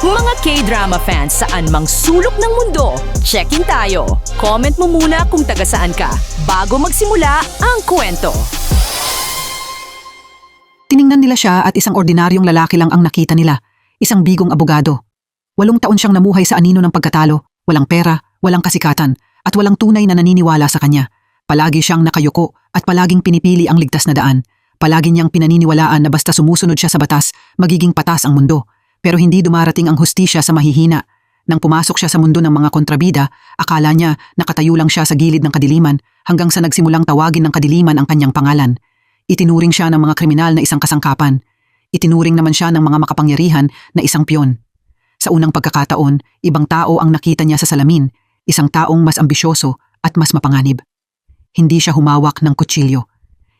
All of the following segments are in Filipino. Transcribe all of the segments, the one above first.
Mga K-drama fans saan mang sulok ng mundo, check-in tayo. Comment mo muna kung taga saan ka bago magsimula ang kwento. Tiningnan nila siya at isang ordinaryong lalaki lang ang nakita nila, isang bigong abogado. 8 taon siyang namuhay sa anino ng pagkatalo, walang pera, walang kasikatan, at walang tunay na naniniwala sa kanya. Palagi siyang nakayuko at palaging pinipili ang ligtas na daan. Palagi niyang pinaniniwalaan na basta sumusunod siya sa batas, magiging patas ang mundo. Pero hindi dumarating ang hustisya sa mahihina. Nang pumasok siya sa mundo ng mga kontrabida, akala niya nakatayo lang siya sa gilid ng kadiliman hanggang sa nagsimulang tawagin ng kadiliman ang kanyang pangalan. Itinuring siya ng mga kriminal na isang kasangkapan. Itinuring naman siya ng mga makapangyarihan na isang piyon. Sa unang pagkakataon, ibang tao ang nakita niya sa salamin, isang taong mas ambisyoso at mas mapanganib. Hindi siya humawak ng kutsilyo.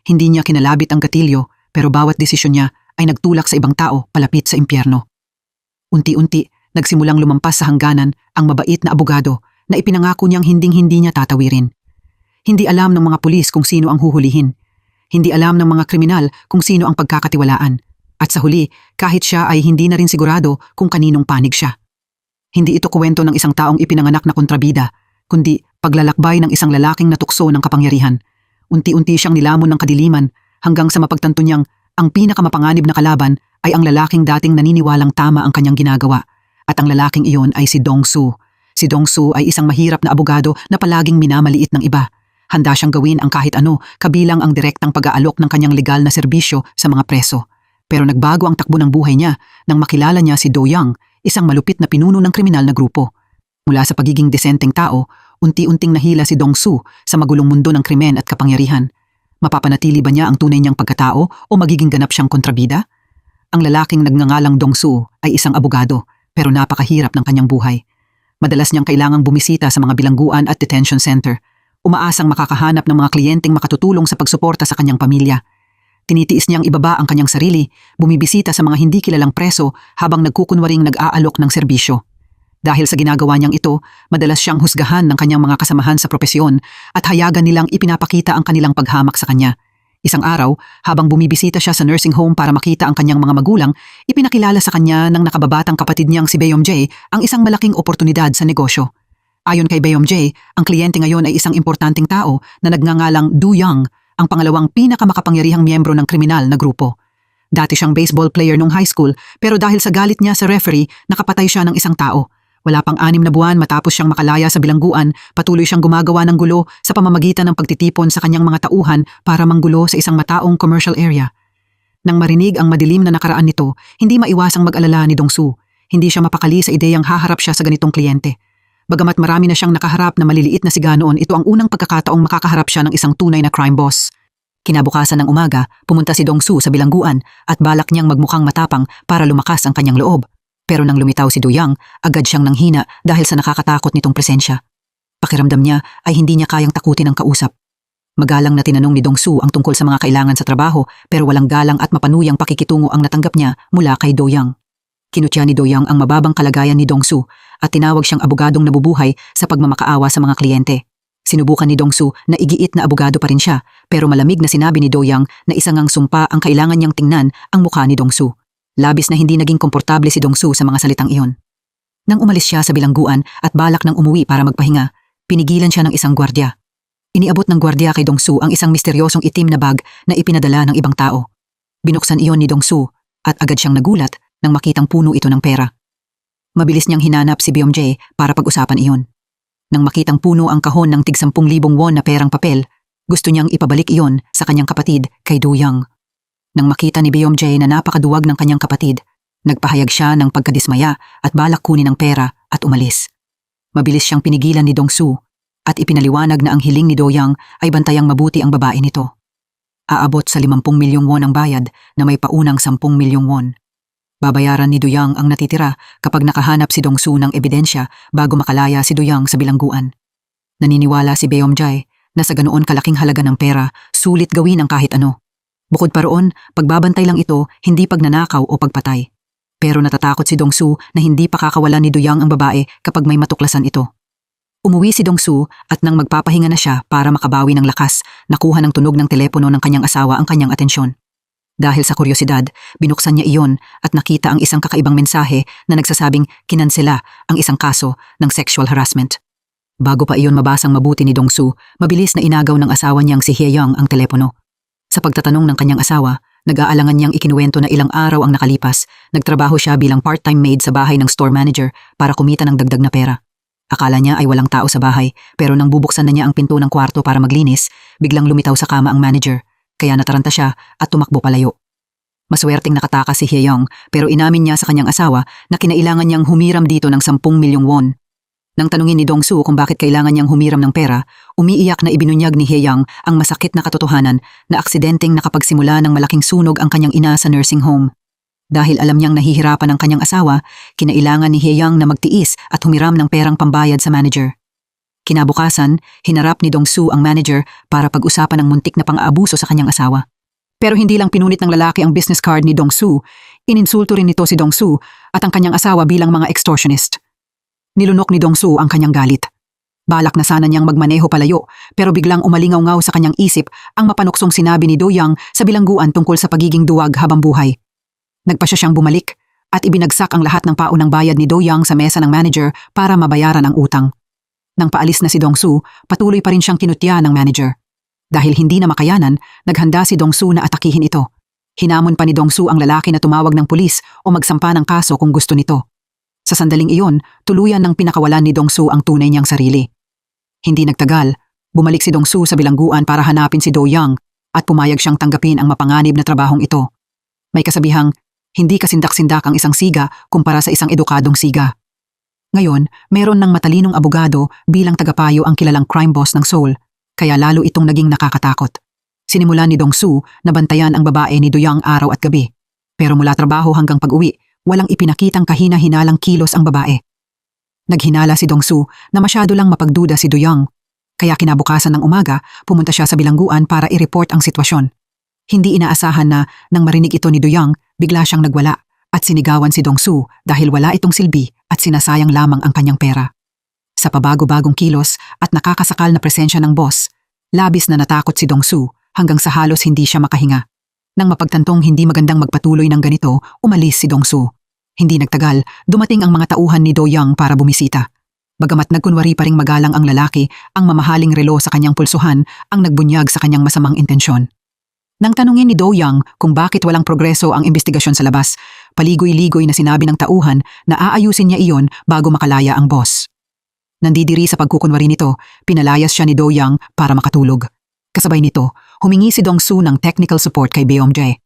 Hindi niya kinalabit ang gatilyo, pero bawat desisyon niya ay nagtulak sa ibang tao palapit sa impyerno. Unti-unti, nagsimulang lumampas sa hangganan ang mabait na abogado na ipinangako niyang hinding-hindi niya tatawirin. Hindi alam ng mga pulis kung sino ang huhulihin. Hindi alam ng mga kriminal kung sino ang pagkakatiwalaan. At sa huli, kahit siya ay hindi na rin sigurado kung kaninong panig siya. Hindi ito kwento ng isang taong ipinanganak na kontrabida, kundi paglalakbay ng isang lalaking natukso ng kapangyarihan. Unti-unti siyang nilamon ng kadiliman hanggang sa mapagtanto niyang ang pinakamapanganib na kalaban ay ang lalaking dating naniniwalang tama ang kanyang ginagawa. At ang lalaking iyon ay si Dong-soo. Si Dong-soo ay isang mahirap na abogado na palaging minamaliit ng iba. Handa siyang gawin ang kahit ano, kabilang ang direktang pag-aalok ng kanyang legal na serbisyo sa mga preso. Pero nagbago ang takbo ng buhay niya nang makilala niya si Do-young, isang malupit na pinuno ng kriminal na grupo. Mula sa pagiging desenteng tao, unti-unting nahila si Dong-soo sa magulong mundo ng krimen at kapangyarihan. Mapapanatili ba niya ang tunay niyang pagkatao o magiging ganap siyang kontrabida? Ang lalaking nagngangalang Dong-soo ay isang abogado, pero napakahirap ng kanyang buhay. Madalas niyang kailangang bumisita sa mga bilangguan at detention center. Umaasang makakahanap ng mga kliyenteng makatutulong sa pagsuporta sa kanyang pamilya. Tinitiis niyang ibaba ang kanyang sarili, bumibisita sa mga hindi kilalang preso habang nagkukunwaring nag-aalok ng serbisyo. Dahil sa ginagawa niyang ito, madalas siyang husgahan ng kanyang mga kasamahan sa propesyon at hayagan nilang ipinapakita ang kanilang paghamak sa kanya. Isang araw, habang bumibisita siya sa nursing home para makita ang kanyang mga magulang, ipinakilala sa kanya ng nakababatang kapatid niyang si Beom-jae ang isang malaking oportunidad sa negosyo. Ayon kay Beom-jae, ang kliyente ngayon ay isang importanteng tao na nagngangalang Do-young, ang pangalawang pinakamakapangyarihang miyembro ng kriminal na grupo. Dati siyang baseball player nung high school, pero dahil sa galit niya sa referee, nakapatay siya ng isang tao. Wala pang 6 na buwan matapos siyang makalaya sa bilangguan, patuloy siyang gumagawa ng gulo sa pamamagitan ng pagtitipon sa kanyang mga tauhan para manggulo sa isang mataong commercial area. Nang marinig ang madilim na nakaraan nito, hindi maiwasang mag-alala ni Dong-soo. Hindi siya mapakali sa ideyang haharap siya sa ganitong kliyente. Bagamat marami na siyang nakaharap na maliliit na siga noon, ito ang unang pagkakataong makakaharap siya ng isang tunay na crime boss. Kinabukasan ng umaga, pumunta si Dong-soo sa bilangguan at balak niyang magmukhang matapang para lumakas ang kanyang loob. Pero nang lumitaw si Do-young, agad siyang nanghina dahil sa nakakatakot nitong presensya. Pakiramdam niya ay hindi niya kayang takutin ang kausap. Magalang na tinanong ni Dong-soo ang tungkol sa mga kailangan sa trabaho, pero walang galang at mapanuyang pakikitungo ang natanggap niya mula kay Do-young. Kinutya ni Do-young ang mababang kalagayan ni Dong-soo at tinawag siyang abogadong nabubuhay sa pagmamakaawa sa mga kliyente. Sinubukan ni Dong-soo na igiit na abogado pa rin siya, pero malamig na sinabi ni Do-young na isang ngang sumpa ang kailangan niyang tingnan ang mukha ni Dong-soo. Labis na hindi naging komportable si Dong-soo sa mga salitang iyon. Nang umalis siya sa bilangguan at balak nang umuwi para magpahinga, pinigilan siya ng isang gwardya. Iniabot ng gwardya kay Dong-soo ang isang misteryosong itim na bag na ipinadala ng ibang tao. Binuksan iyon ni Dong-soo at agad siyang nagulat nang makitang puno ito ng pera. Mabilis niyang hinanap si Beom-jae para pag-usapan iyon. Nang makitang puno ang kahon ng tig 10,000 won na perang papel, gusto niyang ipabalik iyon sa kanyang kapatid kay Do-young. Nang makita ni Beom-jae na napakaduwag ng kanyang kapatid, nagpahayag siya ng pagkadismaya at balak kunin ang pera at umalis. Mabilis siyang pinigilan ni Dong-soo at ipinaliwanag na ang hiling ni Do-young ay bantayang mabuti ang babae nito. Aabot sa 50 milyong won ang bayad na may paunang 10 milyong won. Babayaran ni Do-young ang natitira kapag nakahanap si Dong-soo ng ebidensya bago makalaya si Do-young sa bilangguan. Naniniwala si Beom-jae na sa ganoon kalaking halaga ng pera, sulit gawin ang kahit ano. Bukod pa roon, pagbabantay lang ito, hindi pagnanakaw o pagpatay. Pero natatakot si Dong-soo na hindi pakakawalan ni Do-young ang babae kapag may matuklasan ito. Umuwi si Dong-soo at nang magpapahinga na siya para makabawi ng lakas, nakuha ng tunog ng telepono ng kanyang asawa ang kanyang atensyon. Dahil sa kuryosidad, binuksan niya iyon at nakita ang isang kakaibang mensahe na nagsasabing kinansela ang isang kaso ng sexual harassment. Bago pa iyon mabasang mabuti ni Dongsu, mabilis na inagaw ng asawa niyang si Hye-young ang telepono. Sa pagtatanong ng kanyang asawa, nag-aalangan niyang ikinuwento na ilang araw ang nakalipas, nagtrabaho siya bilang part-time maid sa bahay ng store manager para kumita ng dagdag na pera. Akala niya ay walang tao sa bahay, pero nang bubuksan na niya ang pinto ng kwarto para maglinis, biglang lumitaw sa kama ang manager. Kaya nataranta siya at tumakbo palayo. Maswerteng nakatakas si Hye-young pero inamin niya sa kanyang asawa na kinailangan niyang humiram dito ng 10 milyong won. Nang tanungin ni Dongsu kung bakit kailangan niyang humiram ng pera, umiiyak na ibinunyag ni Hye-young ang masakit na katotohanan na aksidenteng nakapagsimula ng malaking sunog ang kanyang ina sa nursing home. Dahil alam niyang nahihirapan ang kanyang asawa, kinailangan ni Hye-young na magtiis at humiram ng perang pambayad sa manager. Kinabukasan, hinarap ni Dongsu ang manager para pag-usapan ng muntik na pang-aabuso sa kanyang asawa. Pero hindi lang pinunit ng lalaki ang business card ni Dongsu, ininsulto rin nito si Dongsu at ang kanyang asawa bilang mga extortionist. Nilunok ni Dongsu ang kanyang galit. Balak na sana niyang magmaneho palayo pero biglang umalingaw-ngaw sa kanyang isip ang mapanuksong sinabi ni Do-young sa bilangguan tungkol sa pagiging duwag habang buhay. Nagpasya siyang bumalik at ibinagsak ang lahat ng paunang bayad ni Do-young sa mesa ng manager para mabayaran ang utang. Nang paalis na si Dongsu, patuloy pa rin siyang kinutya ng manager. Dahil hindi na makayanan, naghanda si Dongsu na atakihin ito. Hinamon pa ni Dongsu ang lalaki na tumawag ng pulis o magsampa ng kaso kung gusto nito. Sa sandaling iyon, tuluyan ng pinakawalan ni Dongsu ang tunay niyang sarili. Hindi nagtagal, bumalik si Dongsu sa bilangguan para hanapin si Do-young at pumayag siyang tanggapin ang mapanganib na trabahong ito. May kasabihang, hindi kasindak-sindak ang isang siga kumpara sa isang edukadong siga. Ngayon, meron ng matalinong abogado bilang tagapayo ang kilalang crime boss ng Seoul, kaya lalo itong naging nakakatakot. Sinimulan ni Dongsu na bantayan ang babae ni Do-young araw at gabi. Pero mula trabaho hanggang pag-uwi, walang ipinakitang kahina-hinalang kilos ang babae. Naghinala si Dongsu na masyado lang mapagduda si Do-young, kaya kinabukasan ng umaga, pumunta siya sa bilangguan para i-report ang sitwasyon. Hindi inaasahan na nang marinig ito ni Do-young, bigla siyang nagwala at sinigawan si Dongsu dahil wala itong silbi at sinasayang lamang ang kanyang pera. Sa pabago-bagong kilos at nakakasakal na presensya ng boss, labis na natakot si Dongsu hanggang sa halos hindi siya makahinga. Nang mapagtantong hindi magandang magpatuloy ng ganito, umalis si Dongsu. Hindi nagtagal, dumating ang mga tauhan ni Do-young para bumisita. Bagamat nagkunwari pa ring magalang ang lalaki, ang mamahaling relo sa kanyang pulsuhan ang nagbunyag sa kanyang masamang intensyon. Nang tanungin ni Do-young kung bakit walang progreso ang investigasyon sa labas, paligoy-ligoy na sinabi ng tauhan na aayusin niya iyon bago makalaya ang boss. Nandidiri sa pagkukunwari nito, pinalayas siya ni Do-young para makatulog. Kasabay nito, humingi si Dongsu ng technical support kay Beomjae.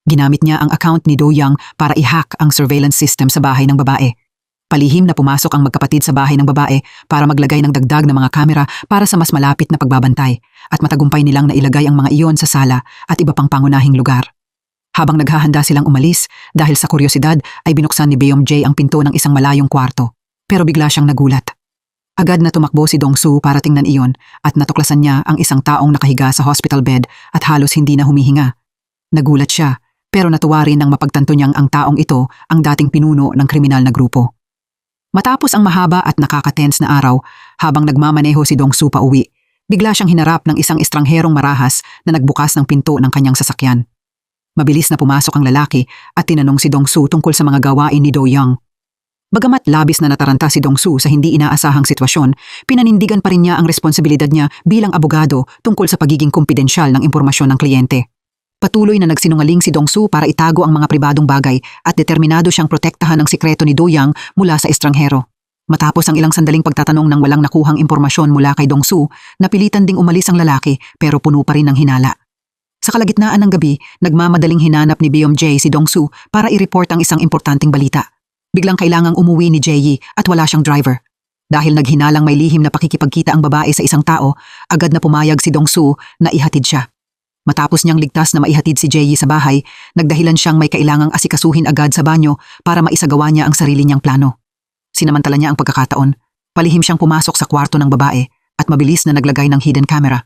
Ginamit niya ang account ni Do-young para i-hack ang surveillance system sa bahay ng babae. Palihim na pumasok ang magkapatid sa bahay ng babae para maglagay ng dagdag na mga kamera para sa mas malapit na pagbabantay at matagumpay nilang nailagay ang mga iyon sa sala at iba pang pangunahing lugar. Habang naghahanda silang umalis, dahil sa kuryosidad ay binuksan ni Beomjae ang pinto ng isang malayong kwarto, pero bigla siyang nagulat. Agad na tumakbo si Dongsu para tingnan iyon at natuklasan niya ang isang taong nakahiga sa hospital bed at halos hindi na humihinga. Nagulat siya, pero natuwa rin nang mapagtanto niyang ang taong ito ang dating pinuno ng kriminal na grupo. Matapos ang mahaba at nakaka-tense na araw, habang nagmamaneho si Dongsu pa uwi, bigla siyang hinarap ng isang estrangherong marahas na nagbukas ng pinto ng kanyang sasakyan. Mabilis na pumasok ang lalaki at tinanong si Dongsu tungkol sa mga gawain ni Do-young. Bagamat labis na nataranta si Dongsu sa hindi inaasahang sitwasyon, pinanindigan pa rin niya ang responsibilidad niya bilang abogado tungkol sa pagiging kumpidensyal ng impormasyon ng kliyente. Patuloy na nagsinungaling si Dongsu para itago ang mga pribadong bagay at determinado siyang protektahan ang sikreto ni Do-young mula sa estranghero. Matapos ang ilang sandaling pagtatanong ng walang nakuhang impormasyon mula kay Dongsu, napilitan ding umalis ang lalaki pero puno pa rin ng hinala. Sa kalagitnaan ng gabi, nagmamadaling hinanap ni Beomjae si Dongsu para i-report ang isang importanteng balita. Biglang kailangang umuwi ni Jae at wala siyang driver. Dahil naghinalang may lihim na pakikipagkita ang babae sa isang tao, agad na pumayag si Dongsu na ihatid siya. Matapos niyang ligtas na maihatid si Jae sa bahay, nagdahilan siyang may kailangang asikasuhin agad sa banyo para maisagawa niya ang sarili niyang plano. Sinamantala niya ang pagkakataon, palihim siyang pumasok sa kwarto ng babae at mabilis na naglagay ng hidden camera.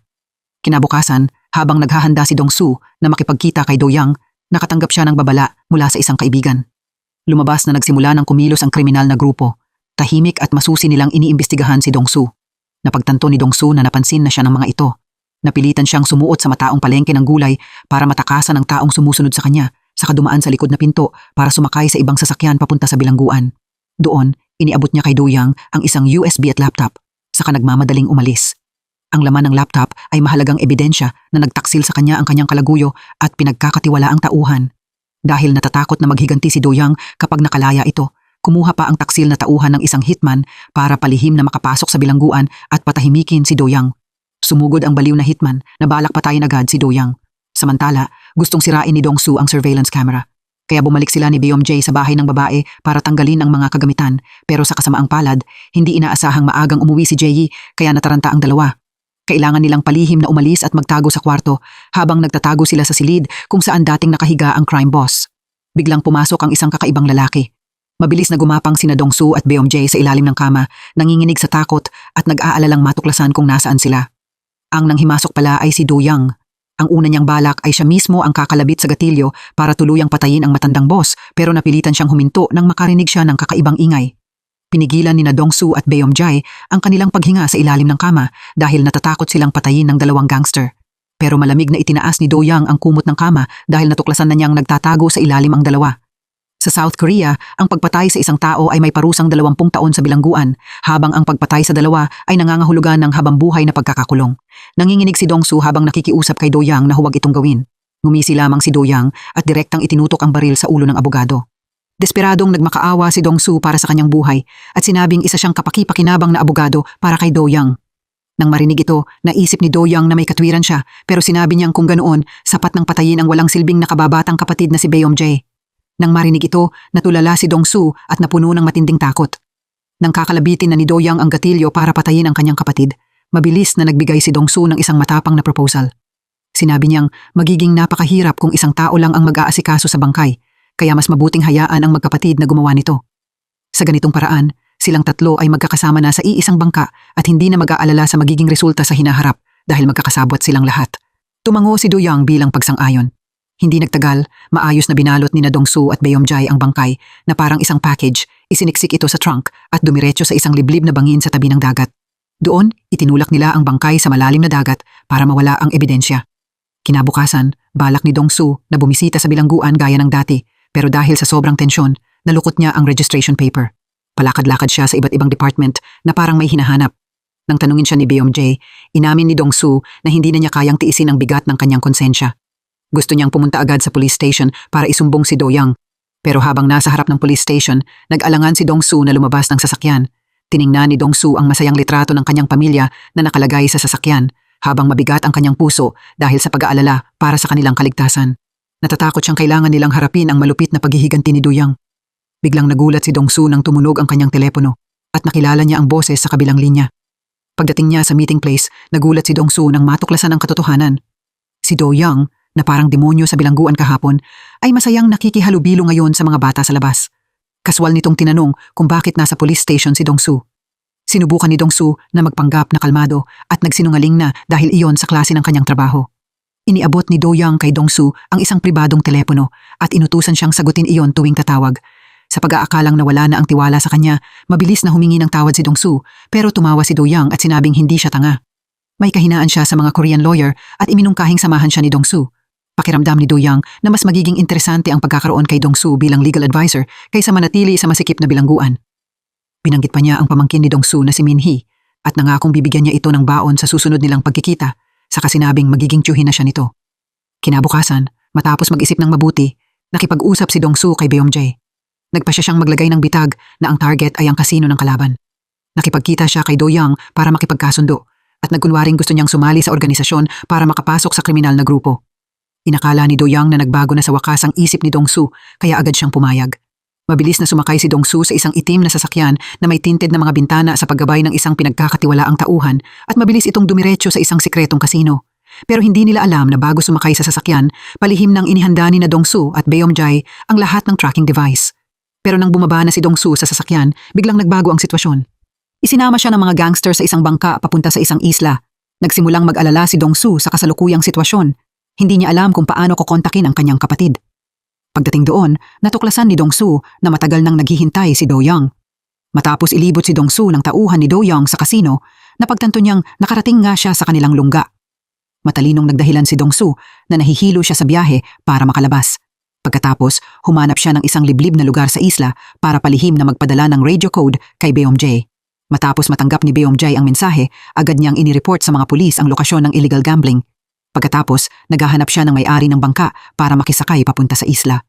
Kinabukasan, habang naghahanda si Dongsu na makipagkita kay Do-young, nakatanggap siya ng babala mula sa isang kaibigan. Lumabas na nagsimula ng kumilos ang kriminal na grupo. Tahimik at masusi nilang iniimbestigahan si Dongsu. Napagtanto ni Dongsu na napansin na siya ng mga ito. Napilitan siyang sumuot sa mataong palengke ng gulay para matakasan ang taong sumusunod sa kanya, saka dumaan sa likod na pinto para sumakay sa ibang sasakyan papunta sa bilangguan. Doon, iniabot niya kay Doyang ang isang USB at laptop, saka nagmamadaling umalis. Ang laman ng laptop ay mahalagang ebidensya na nagtaksil sa kanya ang kanyang kalaguyo at pinagkakatiwalaang tauhan. Dahil natatakot na maghiganti si Doyang kapag nakalaya ito, kumuha pa ang taksil na tauhan ng isang hitman para palihim na makapasok sa bilangguan at patahimikin si Doyang. Sumugod ang baliw na hitman na balak patayin agad si Doyang. Samantala, gustong sirain ni Dong Su ang surveillance camera. Kaya bumalik sila ni Beomjay sa bahay ng babae para tanggalin ang mga kagamitan, pero sa kasamaang palad, hindi inaasahang maagang umuwi si Jae kaya nataranta ang dalawa. Kailangan nilang palihim na umalis at magtago sa kwarto habang nagtatago sila sa silid kung saan dating nakahiga ang crime boss. Biglang pumasok ang isang kakaibang lalaki. Mabilis na gumapang sina Dong Su at Beomjay sa ilalim ng kama, nanginginig sa takot at nag-aalalang matuklasan kung nasaan sila. Ang nanghimasok pala ay si Doyang. Ang una niyang balak ay siya mismo ang kakalabit sa gatilyo para tuluyang patayin ang matandang boss, pero napilitan siyang huminto nang makarinig siya ng kakaibang ingay. Pinigilan ni Dong Su at Beomjay ang kanilang paghinga sa ilalim ng kama dahil natatakot silang patayin ng dalawang gangster. Pero malamig na itinaas ni Doyang ang kumot ng kama dahil natuklasan na niyang nagtatago sa ilalim ang dalawa. Sa South Korea, ang pagpatay sa isang tao ay may parusang 20 taon sa bilangguan, habang ang pagpatay sa dalawa ay nangangahulugan ng habambuhay na pagkakakulong. Nanginginig si Dong Su habang nakikiusap kay Doyang na huwag itong gawin. Ngumisi lamang si Doyang at direktang itinutok ang baril sa ulo ng abogado. Desperadong nagmakaawa si Dong Su para sa kanyang buhay at sinabing isa siyang kapaki-pakinabang na abogado para kay Doyang. Nang marinig ito, naisip ni Doyang na may katwiran siya, pero sinabi niyang kung ganoon, sapat nang patayin ang walang silbing nakababatang kapatid na si Beomjay. Nang marinig ito, natulala si Dong Su at napuno ng matinding takot. Nang kakalabitin na ni Doyang ang gatilyo para patayin ang kanyang kapatid, mabilis na nagbigay si Dong Su ng isang matapang na proposal. Sinabi niyang magiging napakahirap kung isang tao lang ang mag-aasikaso sa bangkay, kaya mas mabuting hayaan ang magkapatid na gumawa nito. Sa ganitong paraan, silang tatlo ay magkakasama na sa iisang bangka at hindi na mag-aalala sa magiging resulta sa hinaharap dahil magkakasabwat silang lahat. Tumango si Doyang bilang pagsang-ayon. Hindi nagtagal, maayos na binalot ni Dong Su at Beomjay ang bangkay na parang isang package, isiniksik ito sa trunk at dumiretso sa isang liblib na bangin sa tabi ng dagat. Doon, itinulak nila ang bangkay sa malalim na dagat para mawala ang ebidensya. Kinabukasan, balak ni Dong Su na bumisita sa bilangguan gaya ng dati, pero dahil sa sobrang tensyon, nalukot niya ang registration paper. Palakad-lakad siya sa iba't ibang department na parang may hinahanap. Nang tanungin siya ni Beomjay, inamin ni Dong Su na hindi na niya kayang tiisin ang bigat ng kanyang konsensya. Gusto niyang pumunta agad sa police station para isumbong si Doyang. Pero habang nasa harap ng police station, nag-alangan si Dong Su na lumabas ng sasakyan. Tiningnan ni Dong Su ang masayang litrato ng kanyang pamilya na nakalagay sa sasakyan, habang mabigat ang kanyang puso dahil sa pag-aalala para sa kanilang kaligtasan. Natatakot siyang kailangan nilang harapin ang malupit na paghihiganti ni Doyang. Biglang nagulat si Dong Su nang tumunog ang kanyang telepono at nakilala niya ang boses sa kabilang linya. Pagdating niya sa meeting place, nagulat si Dong Su nang matuklasan ang katotohanan. Si Doyang, na parang demonyo sa bilangguan kahapon, ay masayang nakikihalubilo ngayon sa mga bata sa labas. Kaswal nitong tinanong kung bakit nasa police station si Dong Su. Sinubukan ni Dong Su na magpanggap na kalmado at nagsinungaling na dahil iyon sa klase ng kanyang trabaho. Iniabot ni Doyang kay Dong Su ang isang pribadong telepono at inutusan siyang sagutin iyon tuwing tatawag. Sa pag-aakalang nawala na ang tiwala sa kanya, mabilis na humingi ng tawad si Dong Su, pero tumawa si Doyang at sinabing hindi siya tanga. May kahinaan siya sa mga Korean lawyer at iminungkahing samahan siya ni Dong Su. Pakiramdam ni Doyang na mas magiging interesante ang pagkakaroon kay Dong Su bilang legal advisor kaysa manatili sa masikip na bilangguan. Binanggit pa niya ang pamangkin ni Dong Su na si Min Hee at nangakong bibigyan niya ito ng baon sa susunod nilang pagkikita, saka sinabing magiging tiyuhin na siya nito. Kinabukasan, matapos mag-isip ng mabuti, nakipag-usap si Dong Su kay Beomjay. Nagpasya siyang maglagay ng bitag na ang target ay ang kasino ng kalaban. Nakipagkita siya kay Doyang para makipagkasundo at nagkunwaring gusto niyang sumali sa organisasyon para makapasok sa kriminal na grupo. Inakala ni Doyang na nagbago na sa wakas ang isip ni Dong Su kaya agad siyang pumayag. Mabilis na sumakay si Dong Su sa isang itim na sasakyan na may tinted na mga bintana sa paggabay ng isang pinagkakatiwalaang tauhan at mabilis itong dumiretso sa isang sikretong kasino. Pero hindi nila alam na bago sumakay sa sasakyan, palihim nang inihanda ni Dong Su at Beomjay ang lahat ng tracking device. Pero nang bumaba na si Dong Su sa sasakyan, biglang nagbago ang sitwasyon. Isinama siya ng mga gangster sa isang bangka papunta sa isang isla. Nagsimulang mag-alala si Dong Su sa kasalukuyang sitwasyon. Hindi niya alam kung paano kukontakin ang kanyang kapatid. Pagdating doon, natuklasan ni Dong Su na matagal nang naghihintay si Doyang. Matapos ilibot si Dong Su ng tauhan ni Doyang sa kasino, napagtanto niyang nakarating nga siya sa kanilang lungga. Matalinong nagdahilan si Dongsu na nahihilo siya sa biyahe para makalabas. Pagkatapos, humanap siya ng isang liblib na lugar sa isla para palihim na magpadala ng radio code kay Beomjay. Matapos matanggap ni Beomjay ang mensahe, agad niyang inireport sa mga pulis ang lokasyon ng illegal gambling. Pagkatapos, naghahanap siya ng may-ari ng bangka para makisakay papunta sa isla.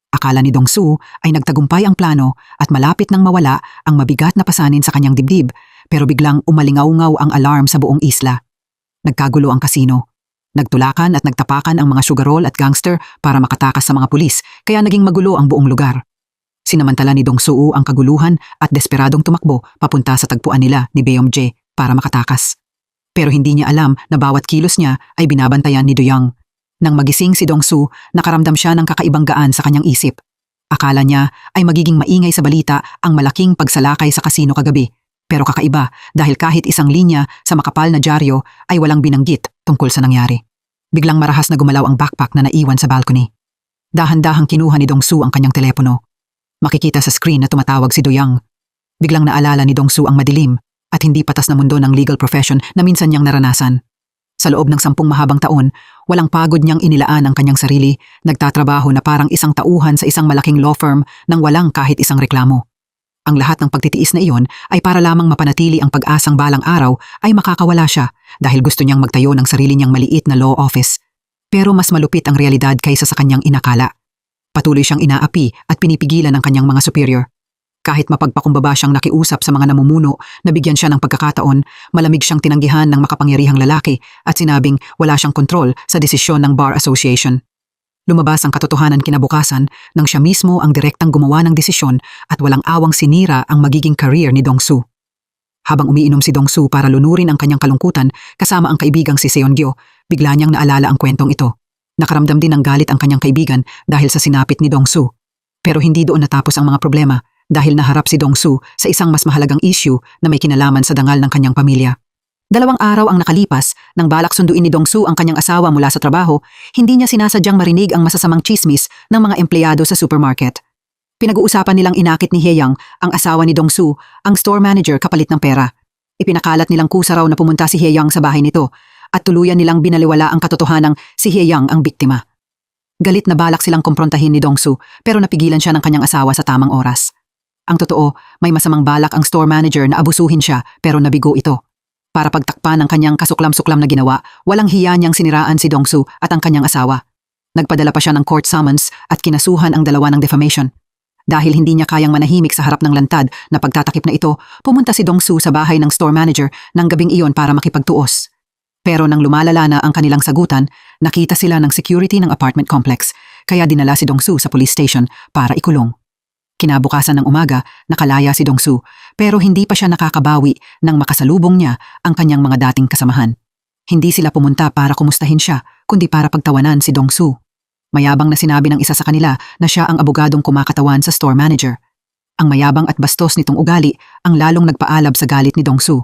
Akala ni Dongsu ay nagtagumpay ang plano at malapit nang mawala ang mabigat na pasanin sa kanyang dibdib, pero biglang umalingaw-ngaw ang alarm sa buong isla. Nagkagulo ang kasino. Nagtulakan at nagtapakan ang mga sugarol at gangster para makatakas sa mga pulis, kaya naging magulo ang buong lugar. Sinamantala ni Dongsu ang kaguluhan at desperadong tumakbo papunta sa tagpuan nila ni Beomjay para makatakas. Pero hindi niya alam na bawat kilos niya ay binabantayan ni Doyoung. Nang magising si Dongsu, nakaramdam siya ng kakaibang gaan sa kanyang isip. Akala niya ay magiging maingay sa balita ang malaking pagsalakay sa kasino kagabi. Pero kakaiba dahil kahit isang linya sa makapal na dyaryo ay walang binanggit tungkol sa nangyari. Biglang marahas na gumalaw ang backpack na naiwan sa balcony. Dahan-dahang kinuha ni Dongsu ang kanyang telepono. Makikita sa screen na tumatawag si Doyoung. Biglang naalala ni Dongsu ang madilim at hindi patas na mundo ng legal profession na minsan niyang naranasan. Sa loob ng 10 mahabang taon, walang pagod niyang inilaan ang kanyang sarili, nagtatrabaho na parang isang tauhan sa isang malaking law firm nang walang kahit isang reklamo. Ang lahat ng pagtitiis na iyon ay para lamang mapanatili ang pag-asang balang araw ay makakawala siya dahil gusto niyang magtayo ng sarili niyang maliit na law office. Pero mas malupit ang realidad kaysa sa kanyang inakala. Patuloy siyang inaapi at pinipigilan ng kanyang mga superior. Kahit mapagpakumbaba siyang nakiusap sa mga namumuno na bigyan siya ng pagkakataon, malamig siyang tinanggihan ng makapangyarihang lalaki at sinabing wala siyang kontrol sa desisyon ng Bar Association. Lumabas ang katotohanan kinabukasan nang siya mismo ang direktang gumawa ng desisyon at walang awang sinira ang magiging career ni Dongsu. Habang umiinom si Dongsu para lunurin ang kanyang kalungkutan kasama ang kaibigang si Seongyo, bigla niyang naalala ang kwentong ito. Nakaramdam din ng galit ang kanyang kaibigan dahil sa sinapit ni Dongsu. Pero hindi doon natapos ang mga problema dahil naharap si Dongsu sa isang mas mahalagang issue na may kinalaman sa dangal ng kanyang pamilya. 2 araw ang nakalipas nang balak sunduin ni Dongsu ang kanyang asawa mula sa trabaho, hindi niya sinasadyang marinig ang masasamang chismis ng mga empleyado sa supermarket. Pinag-uusapan nilang inakit ni Haeyang, ang asawa ni Dongsu, ang store manager kapalit ng pera. Ipinakalat nilang kusa raw na pumunta si Haeyang sa bahay nito at tuluyan nilang binaliwala ang katotohanang si Haeyang ang biktima. Galit na balak silang kumprontahin ni Dongsu pero napigilan siya ng kanyang asawa sa tamang oras. Ang totoo, may masamang balak ang store manager na abusuhin siya pero nabigo ito. Para pagtakpan ang kanyang kasuklam-suklam na ginawa, walang hiya niyang siniraan si Dongsu at ang kanyang asawa. Nagpadala pa siya ng court summons at kinasuhan ang dalawa ng defamation. Dahil hindi niya kayang manahimik sa harap ng lantad na pagtatakip na ito, pumunta si Dongsu sa bahay ng store manager ng gabing iyon para makipagtuos. Pero nang lumalala na ang kanilang sagutan, nakita sila ng security ng apartment complex, kaya dinala si Dongsu sa police station para ikulong. Kinabukasan ng umaga, nakalaya si Dongsu, pero hindi pa siya nakakabawi nang makasalubong niya ang kanyang mga dating kasamahan. Hindi sila pumunta para kumustahin siya, kundi para pagtawanan si Dongsu. Mayabang na sinabi ng isa sa kanila na siya ang abogadong kumakatawan sa store manager. Ang mayabang at bastos nitong ugali ang lalong nagpaalab sa galit ni Dongsu.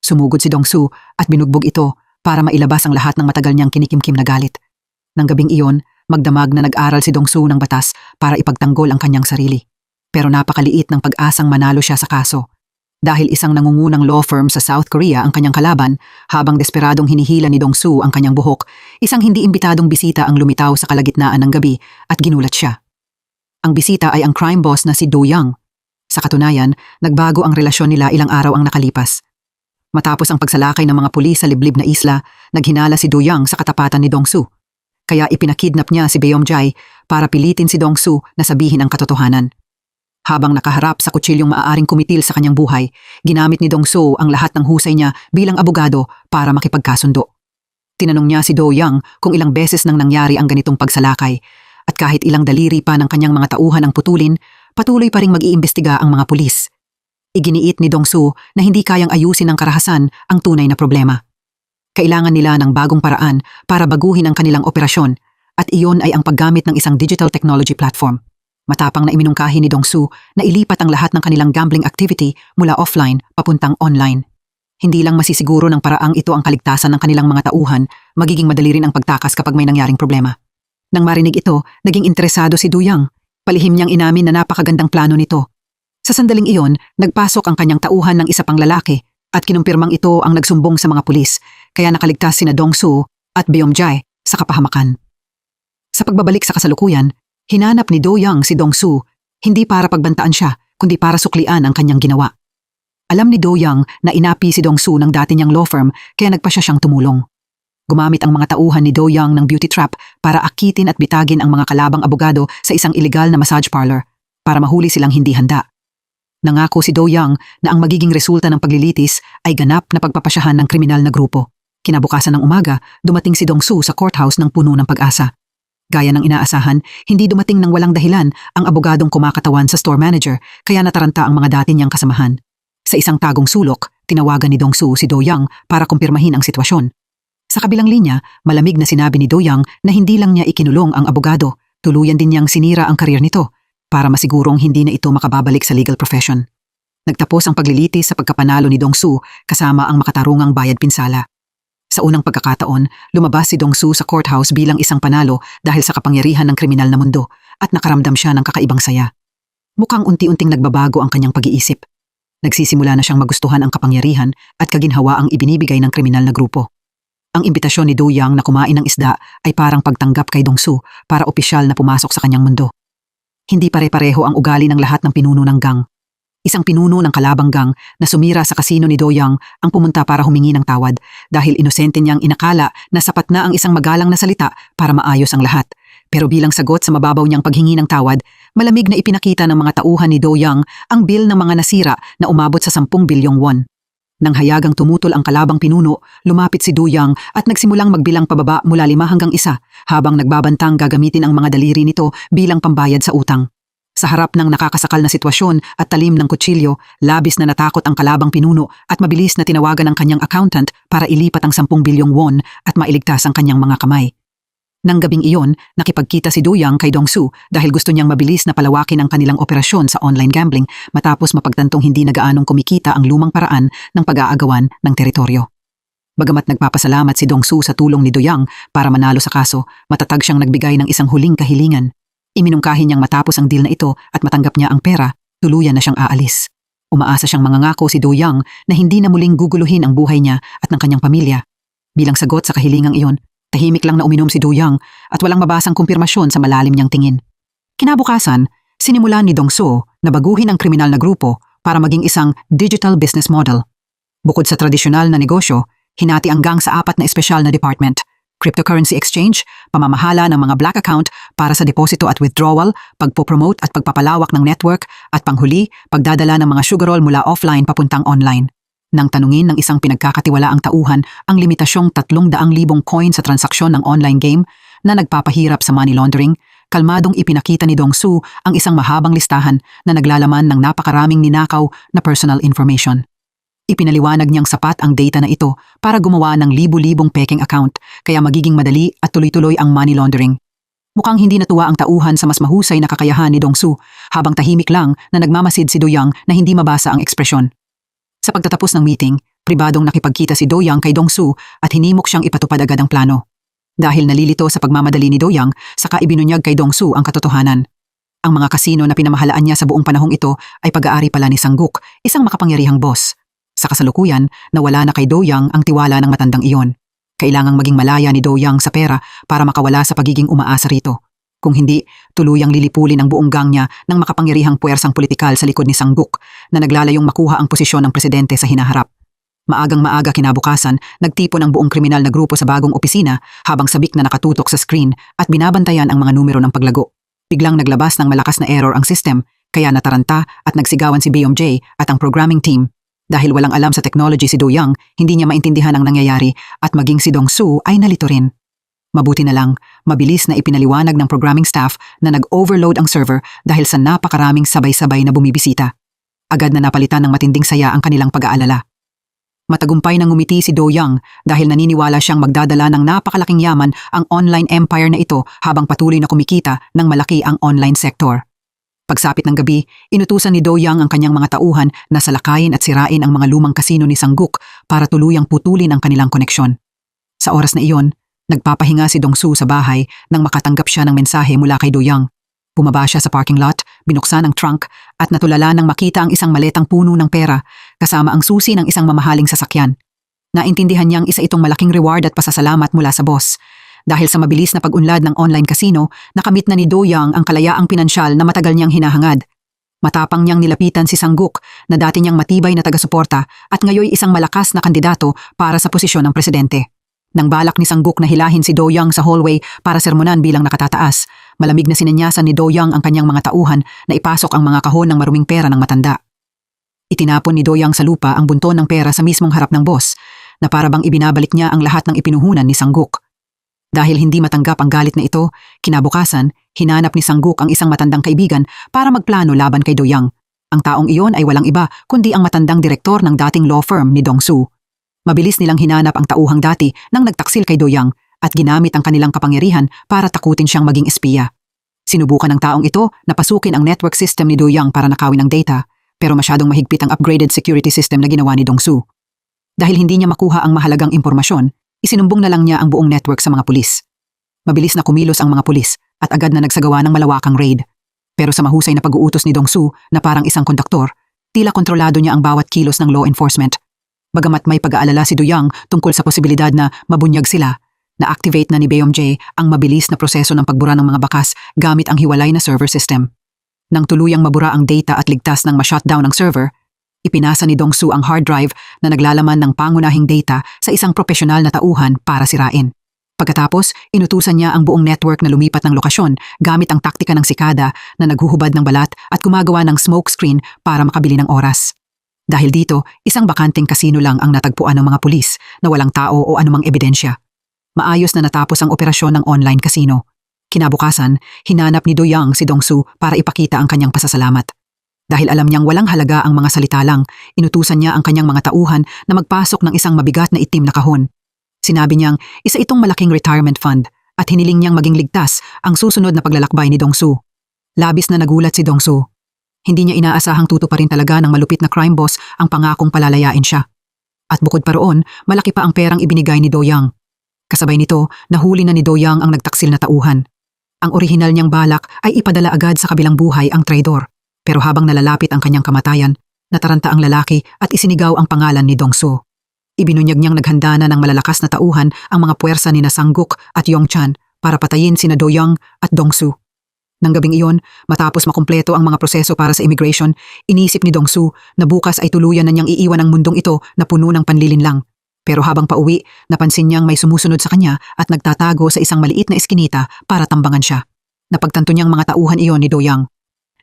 Sumugod si Dongsu at binugbog ito para mailabas ang lahat ng matagal niyang kinikimkim na galit. Nang gabing iyon, magdamag na nag-aral si Dongsu ng batas para ipagtanggol ang kanyang sarili. Pero napakaliit ng pag-asang manalo siya sa kaso. Dahil isang nangungunang law firm sa South Korea ang kanyang kalaban, habang desperadong hinihila ni Dongsu ang kanyang buhok, isang hindi imbitadong bisita ang lumitaw sa kalagitnaan ng gabi at ginulat siya. Ang bisita ay ang crime boss na si Doyoung. Sa katunayan, nagbago ang relasyon nila ilang araw ang nakalipas. Matapos ang pagsalakay ng mga pulis sa liblib na isla, naghinala si Doyoung sa katapatan ni Dongsu. Kaya ipinakidnap niya si Beomjay para pilitin si Dongsu na sabihin ang katotohanan. Habang nakaharap sa kutsilyong maaaring kumitil sa kanyang buhay, ginamit ni Dongsu ang lahat ng husay niya bilang abogado para makipagkasundo. Tinanong niya si Doyoung kung ilang beses nang nangyari ang ganitong pagsalakay at kahit ilang daliri pa ng kanyang mga tauhan ang putulin, patuloy pa ring mag-iimbestiga ang mga pulis. Iginiit ni Dongsu na hindi kayang ayusin ng karahasan ang tunay na problema. Kailangan nila ng bagong paraan para baguhin ang kanilang operasyon at iyon ay ang paggamit ng isang digital technology platform. Matapang na iminungkahi ni Dongsu na ilipat ang lahat ng kanilang gambling activity mula offline papuntang online. Hindi lang masisiguro ng paraang ito ang kaligtasan ng kanilang mga tauhan, magiging madali rin ang pagtakas kapag may nangyaring problema. Nang marinig ito, naging interesado si Doyoung. Palihim niyang inamin na napakagandang plano nito. Sa sandaling iyon, nagpasok ang kanyang tauhan ng isa pang lalaki at kinumpirmang ito ang nagsumbong sa mga pulis, kaya nakaligtas sina Dongsu at Beomjai sa kapahamakan. Sa pagbabalik sa kasalukuyan, hinanap ni Do Young si Dong-su, hindi para pagbantaan siya, kundi para suklian ang kanyang ginawa. Alam ni Do Young na inapi si Dong-su ng dati niyang law firm kaya nagpa siya siyang tumulong. Gumamit ang mga tauhan ni Do Young ng beauty trap para akitin at bitagin ang mga kalabang abogado sa isang iligal na massage parlor para mahuli silang hindi handa. Nangako si Do Young na ang magiging resulta ng paglilitis ay ganap na pagpapasyahan ng kriminal na grupo. Kinabukasan ng umaga, dumating si Dong-su sa courthouse ng puno ng pag-asa. Gaya ng inaasahan, hindi dumating ng walang dahilan ang abogadong kumakatawan sa store manager kaya nataranta ang mga dati niyang kasamahan. Sa isang tagong sulok, tinawagan ni Dong-su si Do Young para kumpirmahin ang sitwasyon. Sa kabilang linya, malamig na sinabi ni Do Young na hindi lang niya ikinulong ang abogado, tuluyan din niyang sinira ang karir nito para masigurong hindi na ito makababalik sa legal profession. Nagtapos ang paglilitis sa pagkapanalo ni Dong-su kasama ang makatarungang bayad pinsala. Sa unang pagkakataon, lumabas si Dong-su sa courthouse bilang isang panalo dahil sa kapangyarihan ng kriminal na mundo at nakaramdam siya ng kakaibang saya. Mukhang unti-unting nagbabago ang kanyang pag-iisip. Nagsisimula na siyang magustuhan ang kapangyarihan at kaginhawaang ibinibigay ng kriminal na grupo. Ang imbitasyon ni Do Young na kumain ng isda ay parang pagtanggap kay Dong-su para opisyal na pumasok sa kanyang mundo. Hindi pare-pareho ang ugali ng lahat ng pinuno ng gang. Isang pinuno ng kalabang gang na sumira sa kasino ni Do Young ang pumunta para humingi ng tawad dahil inosente niyang inakala na sapat na ang isang magalang na salita para maayos ang lahat. Pero bilang sagot sa mababaw niyang paghingi ng tawad, malamig na ipinakita ng mga tauhan ni Do Young ang bill ng mga nasira na umabot sa 10 bilyong won. Nang hayagang tumutol ang kalabang pinuno, lumapit si Do Young at nagsimulang magbilang pababa mula 5 hanggang 1 habang nagbabantang gagamitin ang mga daliri nito bilang pambayad sa utang. Sa harap ng nakakasakal na sitwasyon at talim ng kutsilyo, labis na natakot ang kalabang pinuno at mabilis na tinawagan ang kanyang accountant para ilipat ang 10 bilyong won at mailigtas ang kanyang mga kamay. Nang gabing iyon, nakipagkita si Do Young kay Dong-su dahil gusto niyang mabilis na palawakin ang kanilang operasyon sa online gambling matapos mapagtantong hindi na gaanong kumikita ang lumang paraan ng pag-aagawan ng teritoryo. Bagamat nagpapasalamat si Dong-su sa tulong ni Do Young para manalo sa kaso, matatag siyang nagbigay ng isang huling kahilingan. Iminungkahi niyang matapos ang deal na ito at matanggap niya ang pera, tuluyan na siyang aalis. Umaasa siyang mangangako si Do Young na hindi na muling guguluhin ang buhay niya at ng kanyang pamilya. Bilang sagot sa kahilingang iyon, tahimik lang na uminom si Do Young at walang mabasang kumpirmasyon sa malalim niyang tingin. Kinabukasan, sinimulan ni Dong-su na baguhin ang kriminal na grupo para maging isang digital business model. Bukod sa tradisyonal na negosyo, hinati ang gang sa 4 na espesyal na department: cryptocurrency exchange, pamamahala ng mga black account para sa deposito at withdrawal, pagpopromote at pagpapalawak ng network, at panghuli, pagdadala ng mga sugarol mula offline papuntang online. Nang tanungin ng isang pinagkakatiwalaang tauhan ang limitasyong 300,000 coin sa transaksyon ng online game na nagpapahirap sa money laundering, kalmadong ipinakita ni Dong-su ang isang mahabang listahan na naglalaman ng napakaraming ninakaw na personal information. Ipinaliwanag niyang sapat ang data na ito para gumawa ng libu-libong peking account kaya magiging madali at tuloy-tuloy ang money laundering. Mukhang hindi natuwa ang tauhan sa mas mahusay na kakayahan ni Dong-su habang tahimik lang na nagmamasid si Do Young na hindi mabasa ang ekspresyon. Sa pagtatapos ng meeting, pribadong nakipagkita si Do Young kay Dong-su at hinimok siyang ipatupad agad ang plano. Dahil nalilito sa pagmamadali ni Do Young, saka ibinunyag kay Dong-su ang katotohanan. Ang mga kasino na pinamahalaan niya sa buong panahong ito ay pag-aari pala ni Sang-guk, isang makapangyarihang boss. Sa kasalukuyan, nawala na kay Do Young ang tiwala ng matandang iyon. Kailangang maging malaya ni Do Young sa pera para makawala sa pagiging umaasa rito. Kung hindi, tuluyang lilipulin ang buong gang niya ng makapangyarihang puwersang politikal sa likod ni Sang-guk na naglalayong makuha ang posisyon ng presidente sa hinaharap. Maagang-maaga kinabukasan, nagtipon ang buong kriminal na grupo sa bagong opisina habang sabik na nakatutok sa screen at binabantayan ang mga numero ng paglago. Biglang naglabas ng malakas na error ang system, kaya nataranta at nagsigawan si Beomjai at ang programming team. Dahil walang alam sa technology si Do Young, hindi niya maintindihan ang nangyayari at maging si Dong-su ay nalito rin. Mabuti na lang, mabilis na ipinaliwanag ng programming staff na nag-overload ang server dahil sa napakaraming sabay-sabay na bumibisita. Agad na napalitan ng matinding saya ang kanilang pag-aalala. Matagumpay na ngumiti si Do Young dahil naniniwala siyang magdadala ng napakalaking yaman ang online empire na ito habang patuloy na kumikita ng malaki ang online sector. Pagsapit ng gabi, inutusan ni Do Young ang kanyang mga tauhan na salakayin at sirain ang mga lumang kasino ni Sang-guk para tuluyang putulin ang kanilang koneksyon. Sa oras na iyon, nagpapahinga si Dong-su sa bahay nang makatanggap siya ng mensahe mula kay Do Young. Bumaba siya sa parking lot, binuksan ang trunk at natulala nang makita ang isang maletang puno ng pera kasama ang susi ng isang mamahaling sasakyan. Naintindihan niyang isa itong malaking reward at pasasalamat mula sa boss. Dahil sa mabilis na pag-unlad ng online casino, nakamit na ni Do Young ang kalayaang pinansyal na matagal niyang hinahangad. Matapang niyang nilapitan si Sang-guk na dati niyang matibay na taga-suporta at ngayoy isang malakas na kandidato para sa posisyon ng presidente. Nang balak ni Sang-guk na hilahin si Do Young sa hallway para sermonan bilang nakatataas, malamig na sinanyasan ni Do Young ang kanyang mga tauhan na ipasok ang mga kahon ng maruming pera ng matanda. Itinapon ni Do Young sa lupa ang bunton ng pera sa mismong harap ng boss, na para bang ibinabalik niya ang lahat ng ipinuhunan ni Sang-guk. Dahil hindi matanggap ang galit na ito, kinabukasan, hinanap ni Sang-guk ang isang matandang kaibigan para magplano laban kay Do Young. Ang taong iyon ay walang iba kundi ang matandang direktor ng dating law firm ni Dong-soo. Mabilis nilang hinanap ang tauhang dati nang nagtaksil kay Do Young at ginamit ang kanilang kapangyarihan para takutin siyang maging espiya. Sinubukan ng taong ito na pasukin ang network system ni Do Young para nakawin ang data, pero masyadong mahigpit ang upgraded security system na ginawa ni Dong-soo. Dahil hindi niya makuha ang mahalagang impormasyon, isinumbong na lang niya ang buong network sa mga pulis. Mabilis na kumilos ang mga pulis at agad na nagsagawa ng malawakang raid. Pero sa mahusay na pag-uutos ni Dong-soo na parang isang konduktor, tila kontrolado niya ang bawat kilos ng law enforcement. Bagamat may pag-aalala si Do Young tungkol sa posibilidad na mabunyag sila, na-activate na ni Beomjae ang mabilis na proseso ng pagbura ng mga bakas gamit ang hiwalay na server system. Nang tuluyang mabura ang data at ligtas ng ma-shutdown ng server, ipinasa ni Dong-soo ang hard drive na naglalaman ng pangunahing data sa isang profesional na tauhan para sirain. Pagkatapos, inutusan niya ang buong network na lumipat ng lokasyon gamit ang taktika ng sikada na naghuhubad ng balat at gumagawa ng smoke screen para makabili ng oras. Dahil dito, isang bakanteng kasino lang ang natagpuan ng mga pulis na walang tao o anumang ebidensya. Maayos na natapos ang operasyon ng online casino. Kinabukasan, hinanap ni Do Young si Dong-soo para ipakita ang kanyang pasasalamat. Dahil alam niyang walang halaga ang mga salita lang, inutusan niya ang kanyang mga tauhan na magpasok ng isang mabigat na itim na kahon. Sinabi niyang isa itong malaking retirement fund at hiniling niyang maging ligtas ang susunod na paglalakbay ni Dong-soo. Labis na nagulat si Dong-soo. Hindi niya inaasahang tutuparin talaga ng malupit na crime boss ang pangakong palalayain siya. At bukod pa roon, malaki pa ang perang ibinigay ni Do Young. Kasabay nito, nahuli na ni Do Young ang nagtaksil na tauhan. Ang orihinal niyang balak ay ipadala agad sa kabilang buhay ang traidor. Pero habang nalalapit ang kanyang kamatayan, nataranta ang lalaki at isinigaw ang pangalan ni Dong-soo. Ibinunyag niyang naghanda na ng malalakas na tauhan ang mga puwersa ni Sang-guk at Yong-chan para patayin sina Do Young at Dong-soo. Nang gabing iyon, matapos makumpleto ang mga proseso para sa immigration, inisip ni Dong-soo na bukas ay tuluyan na niyang iiwan ang mundong ito na puno ng panlilinlang. Pero habang pauwi, napansin niyang may sumusunod sa kanya at nagtatago sa isang maliit na eskinita para tambangan siya. Napagtanto niyang mga tauhan iyon ni Do Young.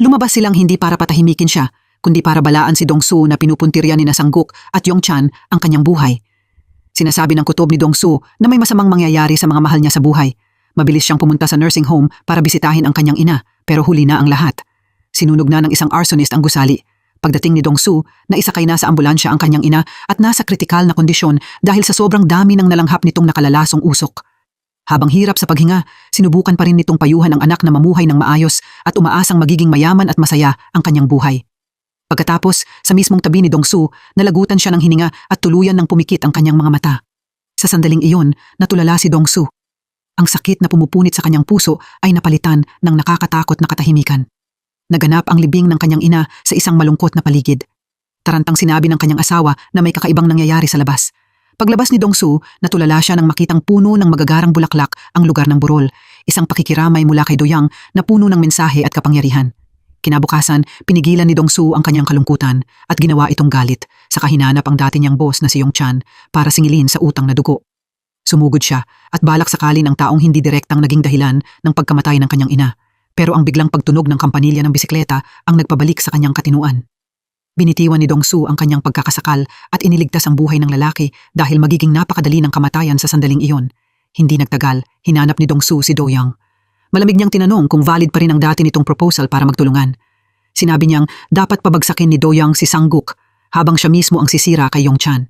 Lumabas silang hindi para patahimikin siya, kundi para balaan si Dong-soo na pinupuntirya ni Sang-guk at Yong-chan ang kanyang buhay. Sinasabi ng kutob ni Dong-soo na may masamang mangyayari sa mga mahal niya sa buhay. Mabilis siyang pumunta sa nursing home para bisitahin ang kanyang ina, pero huli na ang lahat. Sinunog na ng isang arsonist ang gusali. Pagdating ni Dong-soo, naisakay na sa ambulansya ang kanyang ina at nasa kritikal na kondisyon dahil sa sobrang dami ng nalanghap nitong nakalalasong usok. Habang hirap sa paghinga, sinubukan pa rin nitong payuhan ang anak na mamuhay ng maayos at umaasang magiging mayaman at masaya ang kanyang buhay. Pagkatapos, sa mismong tabi ni Dong-soo, nalagutan siya ng hininga at tuluyan ng pumikit ang kanyang mga mata. Sa sandaling iyon, natulala si Dong-soo. Ang sakit na pumupunit sa kanyang puso ay napalitan ng nakakatakot na katahimikan. Naganap ang libing ng kanyang ina sa isang malungkot na paligid. Tarantang sinabi ng kanyang asawa na may kakaibang nangyayari sa labas. Paglabas ni Dong-soo, natulala siya nang makitang puno ng magagarang bulaklak ang lugar ng burol, isang pakikiramay mula kay Do Young na puno ng mensahe at kapangyarihan. Kinabukasan, pinigilan ni Dong-soo ang kanyang kalungkutan at ginawa itong galit sa hinanap ang dati niyang boss na si Yong-chan para singilin sa utang na dugo. Sumugod siya at balak sakali ng taong hindi direktang naging dahilan ng pagkamatay ng kanyang ina. Pero ang biglang pagtunog ng kampanilya ng bisikleta ang nagpabalik sa kanyang katinuan. Binitiwan ni Dong-soo ang kanyang pagkakasakal at iniligtas ang buhay ng lalaki dahil magiging napakadali ng kamatayan sa sandaling iyon. Hindi nagtagal, hinanap ni Dong-soo si Do Young. Malamig niyang tinanong kung valid pa rin ang dati nitong proposal para magtulungan. Sinabi niyang dapat pabagsakin ni Do Young si Sang-guk habang siya mismo ang sisira kay Yong-chan.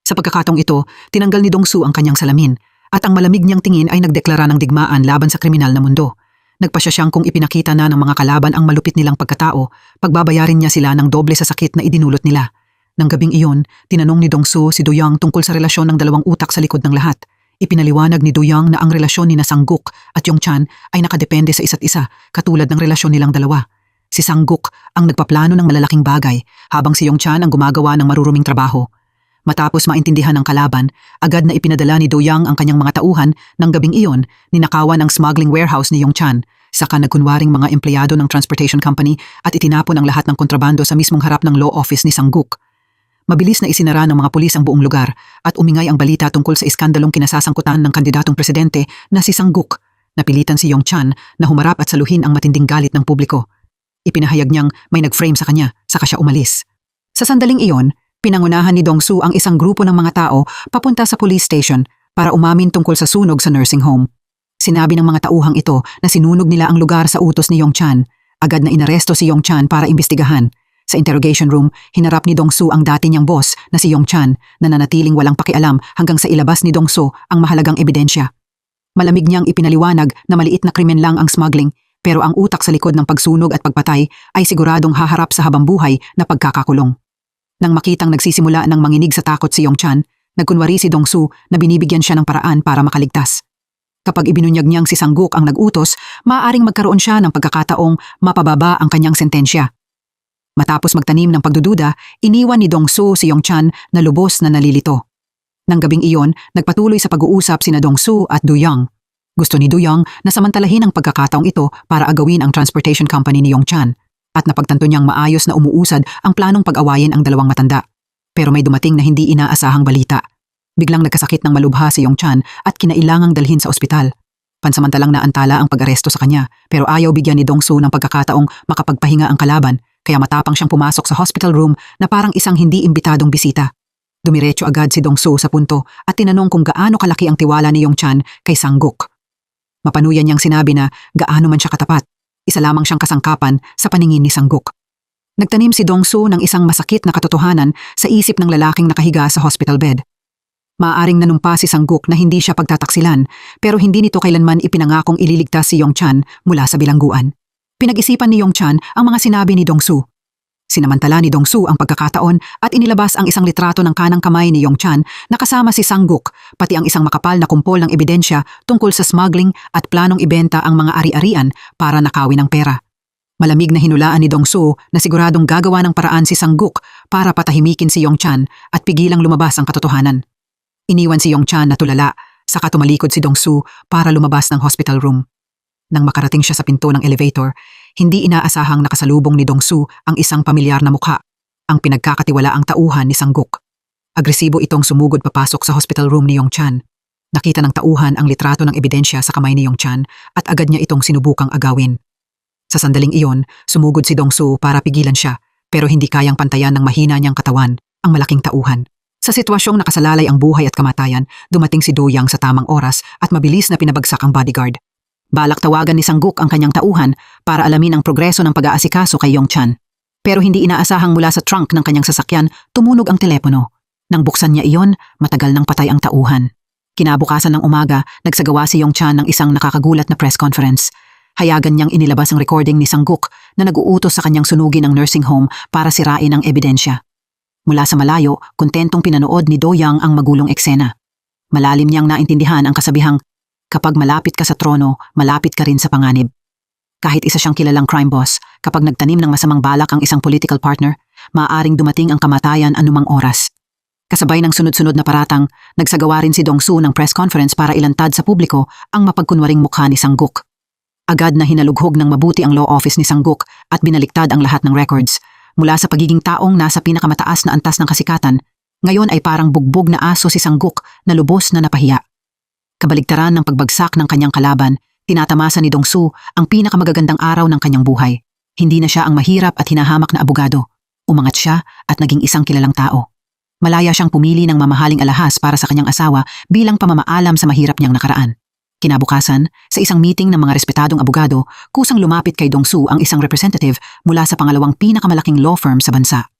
Sa pagkakataong ito, tinanggal ni Dong-soo ang kanyang salamin at ang malamig niyang tingin ay nagdeklara ng digmaan laban sa kriminal na mundo. Nagpasya siyang kung ipinakita na ng mga kalaban ang malupit nilang pagkatao, pagbabayarin niya sila ng doble sa sakit na idinulot nila. Nang gabing iyon, tinanong ni Dong-soo si Do Young tungkol sa relasyon ng dalawang utak sa likod ng lahat. Ipinaliwanag ni Do Young na ang relasyon ni Sang-guk at Yong-chan ay nakadepende sa isa't isa, katulad ng relasyon nilang dalawa. Si Sang-guk ang nagpaplano ng malalaking bagay, habang si Yong-chan ang gumagawa ng maruruming trabaho. Matapos maintindihan ng kalaban, agad na ipinadala ni Do Yang ang kanyang mga tauhan ng gabing iyon, ninakawan ang smuggling warehouse ni Yong Chan, saka nagkunwaring mga empleyado ng transportation company at itinapon ang lahat ng kontrabando sa mismong harap ng law office ni Sang-guk. Mabilis na isinara ng mga pulis ang buong lugar at umingay ang balita tungkol sa iskandalong kinasasangkutan ng kandidatong presidente na si Sang-guk. Napilitan si Yong Chan na humarap at saluhin ang matinding galit ng publiko. Ipinahayag niyang may nag-frame sa kanya, saka siya umalis. Sa sandaling iyon, pinangunahan ni Dong-su ang isang grupo ng mga tao papunta sa police station para umamin tungkol sa sunog sa nursing home. Sinabi ng mga tauhang ito na sinunog nila ang lugar sa utos ni Yong Chan. Agad na inaresto si Yong Chan para imbestigahan. Sa interrogation room, hinarap ni Dong-su ang dati niyang boss na si Yong Chan na nanatiling walang pakialam hanggang sa ilabas ni Dong-su ang mahalagang ebidensya. Malamig niyang ipinaliwanag na maliit na krimen lang ang smuggling, pero ang utak sa likod ng pagsunog at pagpatay ay siguradong haharap sa habambuhay na pagkakakulong. Nang makitang nagsisimula ng manginig sa takot si Yong Chan, nagkunwari si Dong-su na binibigyan siya ng paraan para makaligtas. Kapag ibinunyag niyang si Sang-guk ang nag-utos, maaaring magkaroon siya ng pagkakataong mapababa ang kanyang sentensya. Matapos magtanim ng pagdududa, iniwan ni Dong-su si Yong Chan na lubos na nalilito. Nang gabing iyon, nagpatuloy sa pag-uusap sina Dong-su at Do Yang. Gusto ni Do Yang na samantalahin ang pagkakataong ito para agawin ang transportation company ni Yong Chan at napagtanto niyang maayos na umuusad ang planong pag-awayin ang dalawang matanda. Pero may dumating na hindi inaasahang balita. Biglang nagkasakit ng malubha si Yong Chan at kinailangang dalhin sa ospital. Pansamantalang naantala ang pag-aresto sa kanya pero ayaw bigyan ni Dong-su ng pagkakataong makapagpahinga ang kalaban kaya matapang siyang pumasok sa hospital room na parang isang hindi imbitadong bisita. Dumiretso agad si Dong-su sa punto at tinanong kung gaano kalaki ang tiwala ni Yong Chan kay Sang-guk. Mapanuyan niyang sinabi na gaano man siya katapat, isa lamang siyang kasangkapan sa paningin ni Sang-guk. Nagtanim si Dong-su ng isang masakit na katotohanan sa isip ng lalaking nakahiga sa hospital bed. Maaaring nanumpa si Sang-guk na hindi siya pagtataksilan pero hindi nito kailanman ipinangakong ililigtas si Yong Chan mula sa bilangguan. Pinag-isipan ni Yong Chan ang mga sinabi ni Dong-su. Sinamantala ni Dong-su ang pagkakataon at inilabas ang isang litrato ng kanang kamay ni Yong Chan na kasama si Sang-guk pati ang isang makapal na kumpol ng ebidensya tungkol sa smuggling at planong ibenta ang mga ari-arian para nakawin ng pera. Malamig na hinulaan ni Dong-su na siguradong gagawa ng paraan si Sang-guk para patahimikin si Yong Chan at pigilang lumabas ang katotohanan. Iniwan si Yong Chan na tulala, saka tumalikod si Dong-su para lumabas ng hospital room. Nang makarating siya sa pinto ng elevator, hindi inaasahang nakasalubong ni Dong-su ang isang pamilyar na mukha, ang pinagkakatiwalaang tauhan ni Sang-guk. Agresibo itong sumugod papasok sa hospital room ni Yong Chan. Nakita ng tauhan ang litrato ng ebidensya sa kamay ni Yong Chan at agad niya itong sinubukang agawin. Sa sandaling iyon, sumugod si Dong-su para pigilan siya pero hindi kayang pantayan ng mahina niyang katawan ang malaking tauhan. Sa sitwasyong nakasalalay ang buhay at kamatayan, dumating si Do Yang sa tamang oras at mabilis na pinabagsak ang bodyguard. Balak tawagan ni Sang-guk ang kanyang tauhan para alamin ang progreso ng pag-aasikaso kay Yong Chan. Pero hindi inaasahang mula sa trunk ng kanyang sasakyan, tumunog ang telepono. Nang buksan niya iyon, matagal nang patay ang tauhan. Kinabukasan ng umaga, nagsagawa si Yong Chan ng isang nakakagulat na press conference. Hayagan niyang inilabas ang recording ni Sang-guk na nag-uutos sa kanyang sunugin ang nursing home para sirain ang ebidensya. Mula sa malayo, kontentong pinanood ni Do Yang ang magulong eksena. Malalim niyang naintindihan ang kasabihang, kapag malapit ka sa trono, malapit ka rin sa panganib. Kahit isa siyang kilalang crime boss, kapag nagtanim ng masamang balak ang isang political partner, maaaring dumating ang kamatayan anumang oras. Kasabay ng sunod-sunod na paratang, nagsagawa rin si Dong-su ng press conference para ilantad sa publiko ang mapagkunwaring mukha ni Sang-guk. Agad na hinalughog ng mabuti ang law office ni Sang-guk at binaliktad ang lahat ng records. Mula sa pagiging taong nasa pinakamataas na antas ng kasikatan, ngayon ay parang bugbog na aso si Sang-guk na lubos na napahiya. Kabaligtaran ng pagbagsak ng kanyang kalaban, tinatamasa ni Dong-su ang pinakamagagandang araw ng kanyang buhay. Hindi na siya ang mahirap at hinahamak na abogado. Umangat siya at naging isang kilalang tao. Malaya siyang pumili ng mamahaling alahas para sa kanyang asawa bilang pamamaalam sa mahirap niyang nakaraan. Kinabukasan, sa isang meeting ng mga respetadong abogado, kusang lumapit kay Dong-su ang isang representative mula sa pangalawang pinakamalaking law firm sa bansa.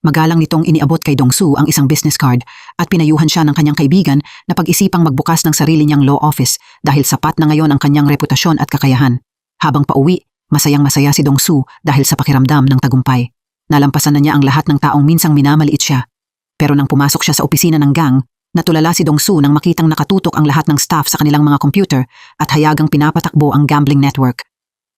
Magalang nitong iniabot kay Dong-su ang isang business card at pinayuhan siya ng kanyang kaibigan na pag-isipang magbukas ng sarili niyang law office dahil sapat na ngayon ang kanyang reputasyon at kakayahan. Habang pauwi, masayang-masaya si Dong-su dahil sa pakiramdam ng tagumpay. Nalampasan na niya ang lahat ng taong minsang minamaliit siya. Pero nang pumasok siya sa opisina ng gang, natulala si Dong-su nang makitang nakatutok ang lahat ng staff sa kanilang mga computer at hayagang pinapatakbo ang gambling network.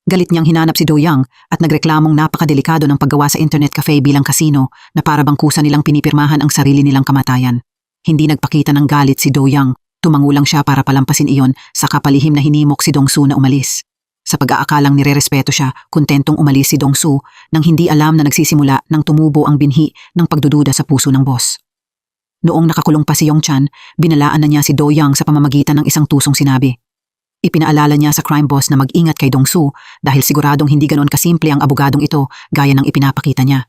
Galit niyang hinanap si Do Young at nagreklamong napakadelikado ng paggawa sa internet cafe bilang kasino na para bang kusa nilang pinipirmahan ang sarili nilang kamatayan. Hindi nagpakita ng galit si Do Young. Tumangulang siya para palampasin iyon sa kapalihim na hinimok si Dong-su na umalis. Sa pag-aakalang nirerespeto siya, kontentong umalis si Dong-su nang hindi alam na nagsisimula nang tumubo ang binhi ng pagdududa sa puso ng boss. Noong nakakulong pa si Yong-chan, binalaan na niya si Do Young sa pamamagitan ng isang tusong sinabi. Ipinaalala niya sa crime boss na mag-ingat kay Dong-su dahil siguradong hindi ganoon kasimple ang abogadong ito gaya ng ipinapakita niya.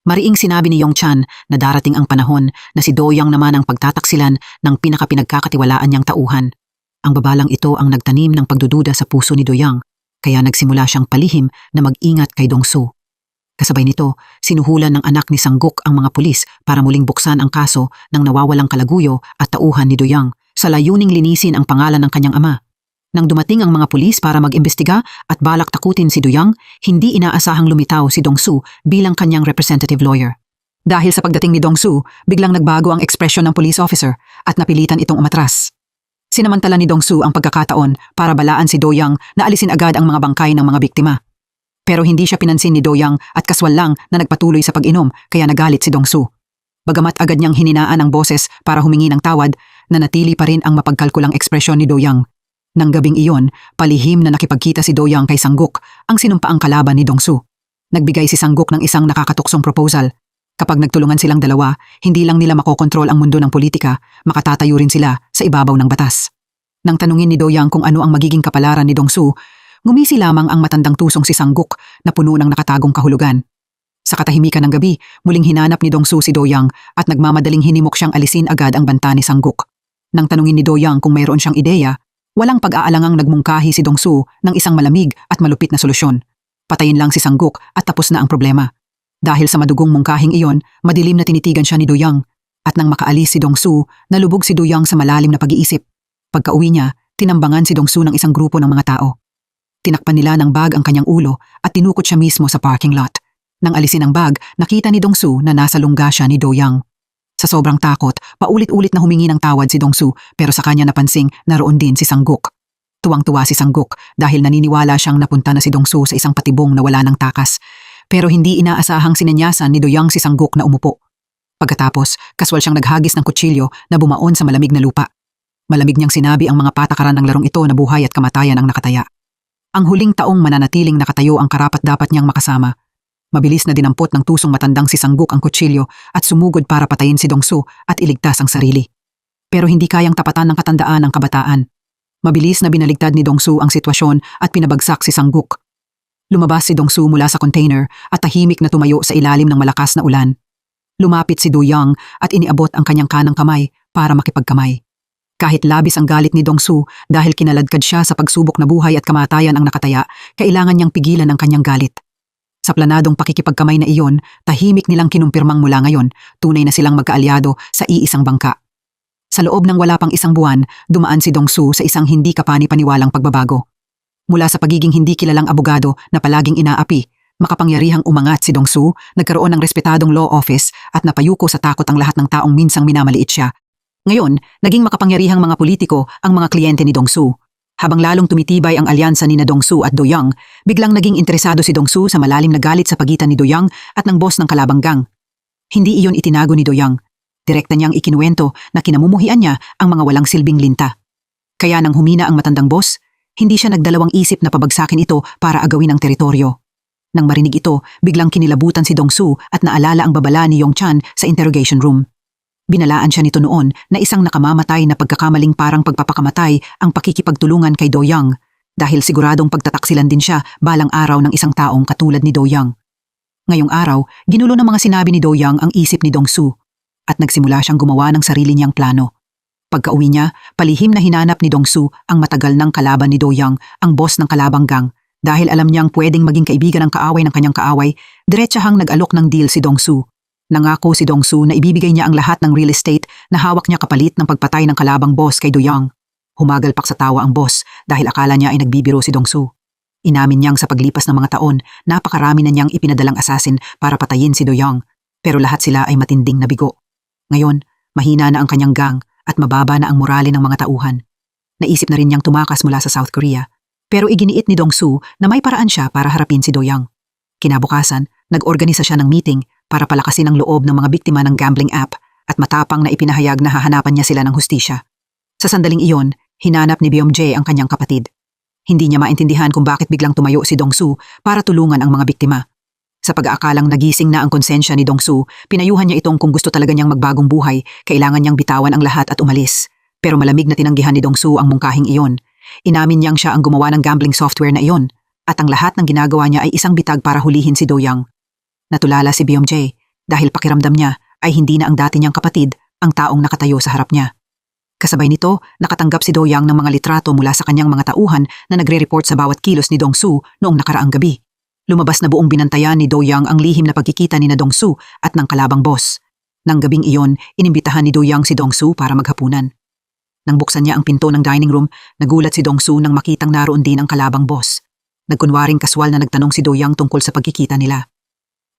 Mariing sinabi ni Yong-chan na darating ang panahon na si Do Young naman ang pagtataksilan ng pinakapinagkakatiwalaan niyang tauhan. Ang babalang ito ang nagtanim ng pagdududa sa puso ni Do Young, kaya nagsimula siyang palihim na mag-ingat kay Dong-su. Kasabay nito, sinuhulan ng anak ni Sang-guk ang mga pulis para muling buksan ang kaso ng nawawalang kalaguyo at tauhan ni Do Young sa layuning linisin ang pangalan ng kanyang ama. Nang dumating ang mga pulis para mag-imbestiga at balak takutin si Do Young, hindi inaasahang lumitaw si Dong-su bilang kanyang representative lawyer. Dahil sa pagdating ni Dong-su, biglang nagbago ang ekspresyon ng police officer at napilitan itong umatras. Sinamantala ni Dong-su ang pagkakataon para balaan si Do Young na alisin agad ang mga bangkay ng mga biktima. Pero hindi siya pinansin ni Do Young at kaswal lang na nagpatuloy sa pag-inom kaya nagalit si Dong-su. Bagamat agad niyang hininaan ang boses para humingi ng tawad, nanatili pa rin ang mapagkalkulang ekspresyon ni Do Young. Nang gabing iyon, palihim na nakipagkita si Do Young kay Sang-guk, ang sinumpaang kalaban ni Dong-su. Nagbigay si Sang-guk ng isang nakakatuksong proposal. Kapag nagtulungan silang dalawa, hindi lang nila makokontrol ang mundo ng politika, makatatayo rin sila sa ibabaw ng batas. Nang tanungin ni Do Young kung ano ang magiging kapalaran ni Dong-su, ngumisi lamang ang matandang tusong si Sang-guk na puno ng nakatagong kahulugan. Sa katahimikan ng gabi, muling hinanap ni Dong-su si Do Young at nagmamadaling hinimok siyang alisin agad ang banta ni Sang-guk. Nang tanungin ni Do Young kung mayroon siyang ideya, walang pag-aalangang nagmungkahi si Dong-su ng isang malamig at malupit na solusyon. Patayin lang si Sang-guk at tapos na ang problema. Dahil sa madugong mungkahing iyon, madilim na tinitigan siya ni Do Young. At nang makaalis si Dong-su, nalubog si Do Young sa malalim na pag-iisip. Pagka-uwi niya, tinambangan si Dong-su ng isang grupo ng mga tao. Tinakpan nila ng bag ang kanyang ulo at tinukot siya mismo sa parking lot. Nang alisin ang bag, nakita ni Dong-su na nasa lungga siya ni Do Young. Sa sobrang takot, paulit-ulit na humingi ng tawad si Dong-su pero sa kanya napansing naroon din si Sang-guk. Tuwang-tuwa si Sang-guk dahil naniniwala siyang napunta na si Dong-su sa isang patibong na wala ng takas. Pero hindi inaasahang sinenyasan ni Do Young si Sang-guk na umupo. Pagkatapos, kaswal siyang naghagis ng kutsilyo na bumaon sa malamig na lupa. Malamig niyang sinabi ang mga patakaran ng larong ito na buhay at kamatayan ang nakataya. Ang huling taong mananatiling nakatayo ang karapat-dapat niyang makasama. Mabilis na dinampot ng tusong matandang si Sang-guk ang kutsilyo at sumugod para patayin si Dong-su at iligtas ang sarili. Pero hindi kayang tapatan ng katandaan ang kabataan. Mabilis na binaligtad ni Dong-su ang sitwasyon at pinabagsak si Sang-guk. Lumabas si Dong-su mula sa container at tahimik na tumayo sa ilalim ng malakas na ulan. Lumapit si Do Young at iniabot ang kanyang kanang kamay para makipagkamay. Kahit labis ang galit ni Dong-su dahil kinaladkad siya sa pagsubok na buhay at kamatayan ang nakataya, kailangan niyang pigilan ang kanyang galit. Sa planadong pakikipagkamay na iyon, tahimik nilang kinumpirmang mula ngayon, tunay na silang magkaalyado sa iisang bangka. Sa loob ng wala pang isang buwan, dumaan si Dong-su sa isang hindi kapani-paniwalang pagbabago. Mula sa pagiging hindi kilalang abogado na palaging inaapi, makapangyarihang umangat si Dong-su, nagkaroon ng respetadong law office at napayuko sa takot ang lahat ng taong minsang minamaliit siya. Ngayon, naging makapangyarihang mga politiko ang mga kliyente ni Dong-su. Habang lalong tumitibay ang alyansa ni na Dong-su at Do Young, biglang naging interesado si Dong-su sa malalim na galit sa pagitan ni Do Young at ng boss ng kalabang gang. Hindi iyon itinago ni Do Young. Direkta niyang ikinuwento na kinamumuhian niya ang mga walang silbing linta. Kaya nang humina ang matandang boss, hindi siya nagdalawang isip na pabagsakin ito para agawin ang teritoryo. Nang marinig ito, biglang kinilabutan si Dong-su at naalala ang babala ni Yong-chan sa interrogation room. Binalaan siya nito noon na isang nakamamatay na pagkakamaling parang pagpapakamatay ang pakikipagtulungan kay Do Young dahil siguradong pagtataksilan din siya balang araw ng isang taong katulad ni Do Young. Ngayong araw, ginulo ng mga sinabi ni Do Young ang isip ni Dong-su at nagsimula siyang gumawa ng sarili niyang plano. Pagka-uwi niya, palihim na hinanap ni Dong-su ang matagal ng kalaban ni Do Young, ang boss ng kalabang gang. Dahil alam niyang pwedeng maging kaibigan ng kaaway ng kanyang kaaway, diretsahang nag-alok ng deal si Dong-su. Nangako si Dong-su na ibibigay niya ang lahat ng real estate na hawak niya kapalit ng pagpatay ng kalabang boss kay Do Young. Humagalpak sa tawa ang boss dahil akala niya ay nagbibiro si Dong-su. Inamin niyang sa paglipas ng mga taon, napakarami na niyang ipinadalang asasin para patayin si Do Young, pero lahat sila ay matinding nabigo. Ngayon, mahina na ang kanyang gang at mababa na ang morale ng mga tauhan. Naisip na rin niyang tumakas mula sa South Korea. Pero iginiit ni Dongsu na may paraan siya para harapin si Do-young. Kinabukasan, nag-organisa siya ng meeting para palakasin ang loob ng mga biktima ng gambling app at matapang na ipinahayag na hahanapan niya sila ng hustisya. Sa sandaling iyon, hinanap ni Byung-jae ang kanyang kapatid. Hindi niya maintindihan kung bakit biglang tumayo si Dongsu para tulungan ang mga biktima. Sa pag-aakalang nagising na ang konsensya ni Dongsu, pinayuhan niya itong kung gusto talaga niyang magbagong buhay, kailangan niyang bitawan ang lahat at umalis. Pero malamig na tinanggihan ni Dongsu ang mungkahing iyon. Inamin niyang siya ang gumawa ng gambling software na iyon, at ang lahat ng ginagawa niya ay isang bitag para hulihin si Do-young. Natulala si Byung-jae dahil pakiramdam niya ay hindi na ang dati niyang kapatid ang taong nakatayo sa harap niya. Kasabay nito, nakatanggap si Do-young ng mga litrato mula sa kanyang mga tauhan na nagre-report sa bawat kilos ni Dongsu noong nakaraang gabi. Lumabas na buong binantayan ni Do-young ang lihim na pagkikita ni na Dongsu at ng kalabang boss. Nang gabing iyon, inimbitahan ni Do-young si Dongsu para maghapunan. Nang buksan niya ang pinto ng dining room, nagulat si Dongsu nang makitang naroon din ang kalabang boss. Nagkunwaring kaswal na nagtanong si Do-young tungkol sa pagkikita nila.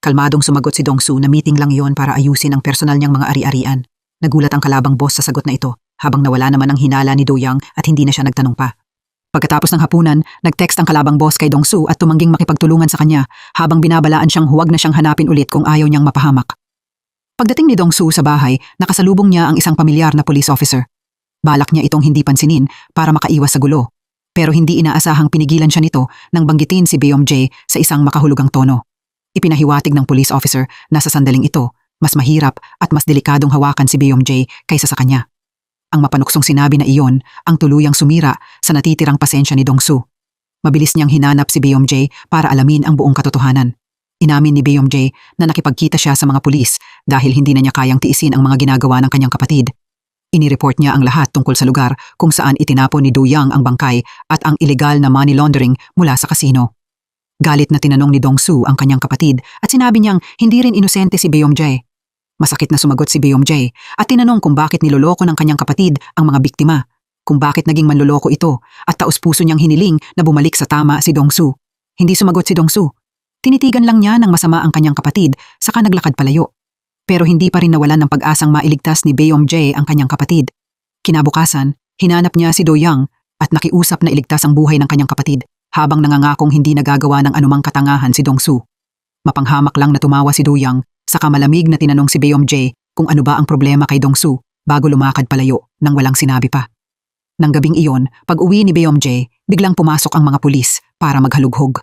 Kalmadong sumagot si Dongsu na meeting lang iyon para ayusin ang personal niyang mga ari-arian. Nagulat ang kalabang boss sa sagot na ito, habang nawala naman ang hinala ni Do-young at hindi na siya nagtanong pa. Pagkatapos ng hapunan, nag-text ang kalabang boss kay Dongsu at tumangging makipagtulungan sa kanya habang binabalaan siyang huwag na siyang hanapin ulit kung ayaw niyang mapahamak. Pagdating ni Dongsu sa bahay, nakasalubong niya ang isang pamilyar na police officer. Balak niya itong hindi pansinin para makaiwas sa gulo. Pero hindi inaasahang pinigilan siya nito nang banggitin si Byung-jae sa isang makahulugang tono. Ipinahiwatig ng police officer na sa sandaling ito, mas mahirap at mas delikadong hawakan si Byung-jae kaysa sa kanya. Ang mapanuksong sinabi na iyon ang tuluyang sumira sa natitirang pasensya ni Dongsu. Mabilis niyang hinanap si Byung-jae para alamin ang buong katotohanan. Inamin ni Byung-jae na nakipagkita siya sa mga pulis dahil hindi na niya kayang tiisin ang mga ginagawa ng kanyang kapatid. Inireport niya ang lahat tungkol sa lugar kung saan itinapon ni Do-young ang bangkay at ang illegal na money laundering mula sa kasino. Galit na tinanong ni Dongsu ang kanyang kapatid at sinabi niyang hindi rin inosente si Byung-jae. Masakit na sumagot si Byung-jae at tinanong kung bakit niloloko ng kanyang kapatid ang mga biktima, kung bakit naging manloloko ito at taus-puso niyang hiniling na bumalik sa tama si Dongsu. Hindi sumagot si Dongsu. Tinitigan lang niya ng masama ang kanyang kapatid saka naglakad palayo. Pero hindi pa rin nawalan ng pag-asang mailigtas ni Byung-jae ang kanyang kapatid. Kinabukasan, hinanap niya si Do-young at nakiusap na iligtas ang buhay ng kanyang kapatid habang nangangakong hindi nagagawa ng anumang katangahan si Dongsu. Mapanghamak lang na tumawa si Do-young saka malamig na tinanong si Byung-jae kung ano ba ang problema kay Dongsu bago lumakad palayo nang walang sinabi pa. Nang gabing iyon, pag-uwi ni Byung-jae, biglang pumasok ang mga pulis para maghalughog.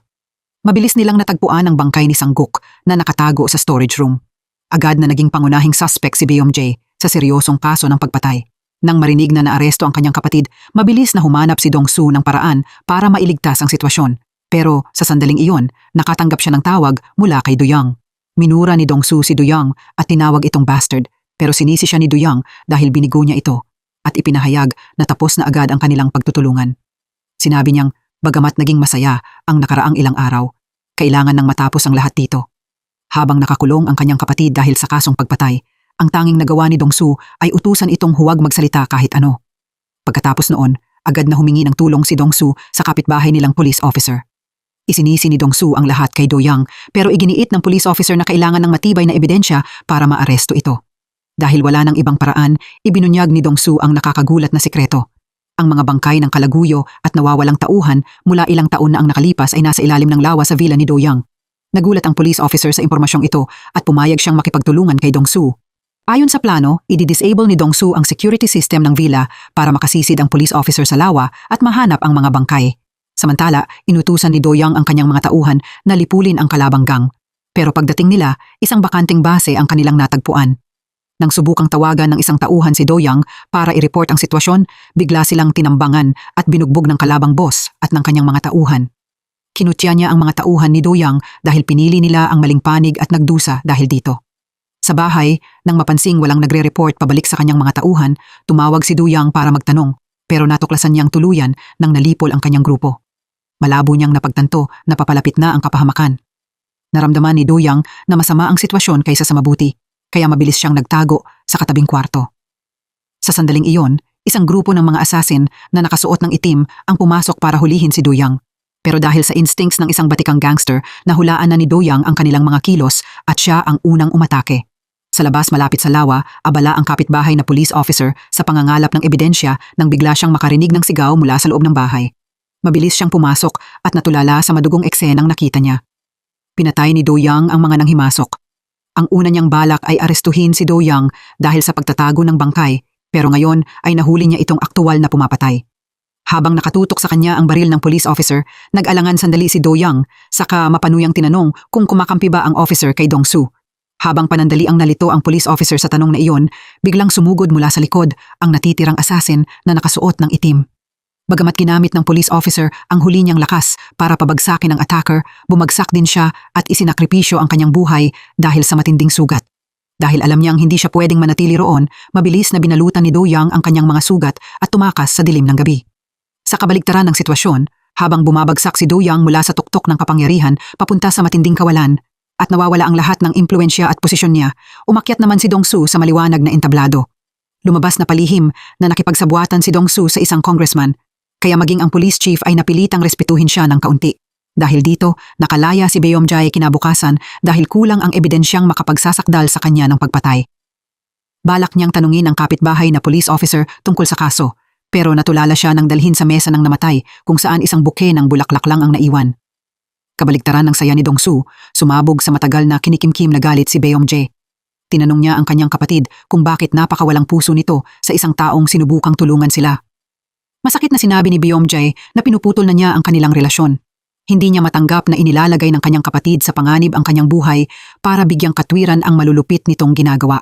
Mabilis nilang natagpuan ang bangkay ni Sang-guk na nakatago sa storage room. Agad na naging pangunahing suspect si Byung-jae sa seryosong kaso ng pagpatay. Nang marinig na naaresto ang kanyang kapatid, mabilis na humanap si Dongsu ng paraan para mailigtas ang sitwasyon. Pero sa sandaling iyon, nakatanggap siya ng tawag mula kay Do-young. Minura ni Dongsu si Do-young at tinawag itong bastard, pero sinisi siya ni Do-young dahil binigo niya ito at ipinahayag na tapos na agad ang kanilang pagtutulungan. Sinabi niyang, bagamat naging masaya ang nakaraang ilang araw, kailangan nang matapos ang lahat dito. Habang nakakulong ang kanyang kapatid dahil sa kasong pagpatay, ang tanging nagawa ni Dongsu ay utusan itong huwag magsalita kahit ano. Pagkatapos noon, agad na humingi ng tulong si Dongsu sa kapitbahay nilang police officer. Isinisi ni Dongsu ang lahat kay Do-young pero iginiit ng police officer na kailangan ng matibay na ebidensya para maaresto ito. Dahil wala ng ibang paraan, ibinunyag ni Dongsu ang nakakagulat na sikreto. Ang mga bangkay ng kalaguyo at nawawalang tauhan mula ilang taon na ang nakalipas ay nasa ilalim ng lawa sa villa ni Do-young. Nagulat ang police officer sa impormasyong ito at pumayag siyang makipagtulungan kay Dongsu. Ayon sa plano, i-disable ni Dongsu ang security system ng villa para makasisid ang police officer sa lawa at mahanap ang mga bangkay. Samantala, inutusan ni Do-young ang kanyang mga tauhan na lipulin ang kalabang gang. Pero pagdating nila, isang bakanting base ang kanilang natagpuan. Nang subukang tawagan ng isang tauhan si Do-young para i-report ang sitwasyon, bigla silang tinambangan at binugbog ng kalabang boss at ng kanyang mga tauhan. Kinutya niya ang mga tauhan ni Do-young dahil pinili nila ang maling panig at nagdusa dahil dito. Sa bahay, nang mapansing walang nagre-report pabalik sa kanyang mga tauhan, tumawag si Do-young para magtanong, pero natuklasan niyang tuluyan nang nalipol ang kanyang grupo. Malabo niyang napagtanto na papalapit na ang kapahamakan. Naramdaman ni Do-young na masama ang sitwasyon kaysa sa mabuti, kaya mabilis siyang nagtago sa katabing kwarto. Sa sandaling iyon, isang grupo ng mga assassin na nakasuot ng itim ang pumasok para hulihin si Do-young. Pero dahil sa instincts ng isang batikang gangster, nahulaan na ni Do-young ang kanilang mga kilos at siya ang unang umatake. Sa labas malapit sa lawa, abala ang kapitbahay na police officer sa pangangalap ng ebidensya nang bigla siyang makarinig ng sigaw mula sa loob ng bahay. Mabilis siyang pumasok at natulala sa madugong eksenang nakita niya. Pinatay ni Do Yang ang mga nanghimasok. Ang una niyang balak ay arestuhin si Do Yang dahil sa pagtatago ng bangkay, pero ngayon ay nahuli niya itong aktuwal na pumapatay. Habang nakatutok sa kanya ang baril ng police officer, nag-alangan sandali si Do Yang, saka mapanuyang tinanong kung kumakampi ba ang officer kay Dong Su. Habang panandali ang nalito ang police officer sa tanong na iyon, biglang sumugod mula sa likod ang natitirang assassin na nakasuot ng itim. Bagamat ginamit ng police officer ang huli niyang lakas para pabagsakin ang attacker, bumagsak din siya at isinakripisyo ang kanyang buhay dahil sa matinding sugat. Dahil alam niyang hindi siya pwedeng manatili roon, mabilis na binalutan ni Do Yang ang kanyang mga sugat at tumakas sa dilim ng gabi. Sa kabaligtaran ng sitwasyon, habang bumabagsak si Do Yang mula sa tuktok ng kapangyarihan papunta sa matinding kawalan at nawawala ang lahat ng impluensya at posisyon niya, umakyat naman si Dong Su sa maliwanag na entablado. Lumabas na palihim na nakipagsabuatan si Dong Su sa isang congressman, kaya maging ang police chief ay napilitang respetuhin siya ng kaunti. Dahil dito, nakalaya si Beomjay kinabukasan dahil kulang ang ebidensyang makapagsasakdal sa kanya ng pagpatay. Balak niyang tanungin ang kapitbahay na police officer tungkol sa kaso, pero natulala siya nang dalhin sa mesa ng namatay kung saan isang buke ng bulaklak lang ang naiwan. Kabaligtaran ng saya ni Dong Su, sumabog sa matagal na kinikimkim na galit si Beomjay. Tinanong niya ang kanyang kapatid kung bakit napakawalang puso nito sa isang taong sinubukang tulungan sila. Masakit na sinabi ni Beomjay na pinuputol na niya ang kanilang relasyon. Hindi niya matanggap na inilalagay ng kanyang kapatid sa panganib ang kanyang buhay para bigyang katwiran ang malulupit nitong ginagawa.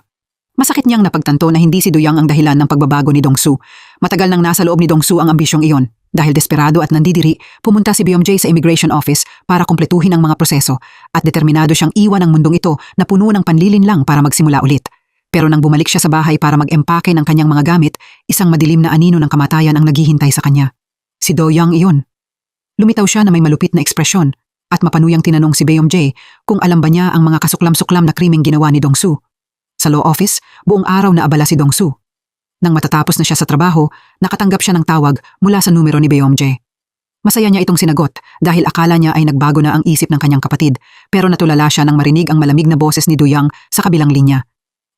Masakit niyang napagtanto na hindi si Do Yang ang dahilan ng pagbabago ni Dong Su. Matagal nang nasa loob ni Dong Su ang ambisyong iyon. Dahil desperado at nandidiri, pumunta si Beomjay sa immigration office para kumpletuhin ang mga proseso at determinado siyang iwan ang mundong ito na puno ng panlilin lang para magsimula ulit. Pero nang bumalik siya sa bahay para mag-empake ng kanyang mga gamit, isang madilim na anino ng kamatayan ang naghihintay sa kanya. Si Do Yang iyon. Lumitaw siya na may malupit na ekspresyon at mapanuyang tinanong si Beomjay kung alam ba niya ang mga kasuklam-suklam na krimeng ginawa ni Dong Su. Sa law office, buong araw na abala si Dong Su. Nang matatapos na siya sa trabaho, nakatanggap siya ng tawag mula sa numero ni Beomjay. Masaya niya itong sinagot dahil akala niya ay nagbago na ang isip ng kanyang kapatid, pero natulala siya nang marinig ang malamig na boses ni Do Yang sa kabilang linya.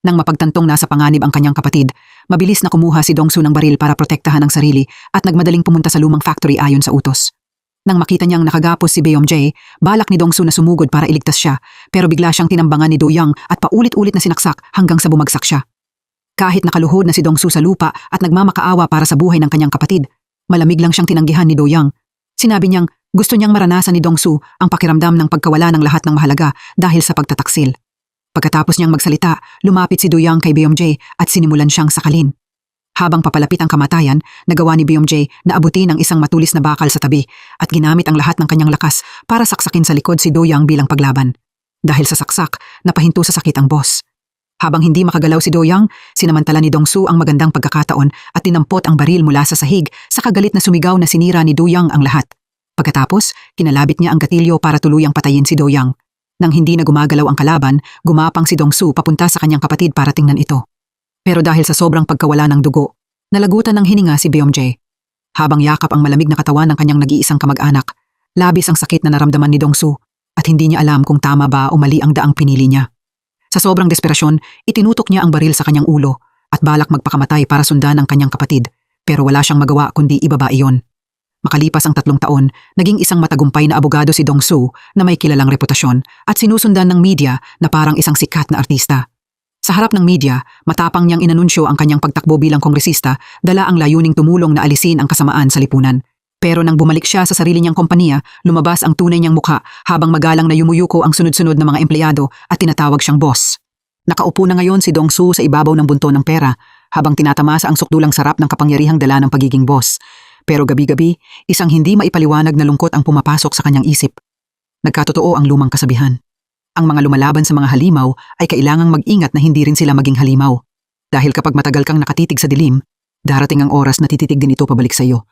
Nang mapagtantong nasa panganib ang kanyang kapatid, mabilis na kumuha si Dong Su ng baril para protektahan ang sarili at nagmadaling pumunta sa lumang factory ayon sa utos. Nang makita niyang nakagapos si Beomjay, balak ni Dong Su na sumugod para iligtas siya, pero bigla siyang tinambangan ni Do Yang at paulit-ulit na sinaksak hanggang sa bumagsak siya. Kahit nakaluhod na si Dong Su sa lupa at nagmamakaawa para sa buhay ng kanyang kapatid, malamig lang siyang tinanggihan ni Do Yang. Sinabi niyang gusto niyang maranasan ni Dong Su ang pakiramdam ng pagkawala ng lahat ng mahalaga dahil sa pagtataksil. Pagkatapos niyang magsalita, lumapit si Do Yang kay Beomjay at sinimulan siyang sakalin. Habang papalapit ang kamatayan, nagawa ni Beomjay na abutin ang isang matulis na bakal sa tabi at ginamit ang lahat ng kanyang lakas para saksakin sa likod si Do Yang bilang paglaban. Dahil sa saksak, napahinto sa sakit ang boss. Habang hindi makagalaw si Do Yang, sinamantala ni Dong Su ang magandang pagkakataon at tinampot ang baril mula sa sahig sa kagalit na sumigaw na sinira ni Do Yang ang lahat. Pagkatapos, kinalabit niya ang gatilyo para tuluyang patayin si Do Yang. Nang hindi na gumagalaw ang kalaban, gumapang si Dong Su papunta sa kanyang kapatid para tingnan ito. Pero dahil sa sobrang pagkawala ng dugo, nalagutan ng hininga si Beomjay. Habang yakap ang malamig na katawan ng kanyang nag-iisang kamag-anak, labis ang sakit na naramdaman ni Dong Su at hindi niya alam kung tama ba o mali ang daang pinili niya. Sa sobrang desperasyon, itinutok niya ang baril sa kanyang ulo at balak magpakamatay para sundan ang kanyang kapatid, pero wala siyang magawa kundi ibaba iyon. Makalipas ang 3 taon, naging isang matagumpay na abogado si Dong Su na may kilalang reputasyon at sinusundan ng media na parang isang sikat na artista. Sa harap ng media, matapang niyang inanunsyo ang kanyang pagtakbo bilang kongresista, dala ang layuning tumulong na alisin ang kasamaan sa lipunan. Pero nang bumalik siya sa sarili niyang kompanya, lumabas ang tunay niyang mukha habang magalang na yumuyuko ang sunod-sunod na mga empleyado at tinatawag siyang boss. Nakaupo na ngayon si Dong Su sa ibabaw ng bunto ng pera habang tinatamasa ang sukdulang sarap ng kapangyarihang dala ng pagiging boss. Pero gabi-gabi, isang hindi maipaliwanag na lungkot ang pumapasok sa kanyang isip. Nagkatotoo ang lumang kasabihan. Ang mga lumalaban sa mga halimaw ay kailangang mag-ingat na hindi rin sila maging halimaw. Dahil kapag matagal kang nakatitig sa dilim, darating ang oras na tititig din ito pabalik sa iyo.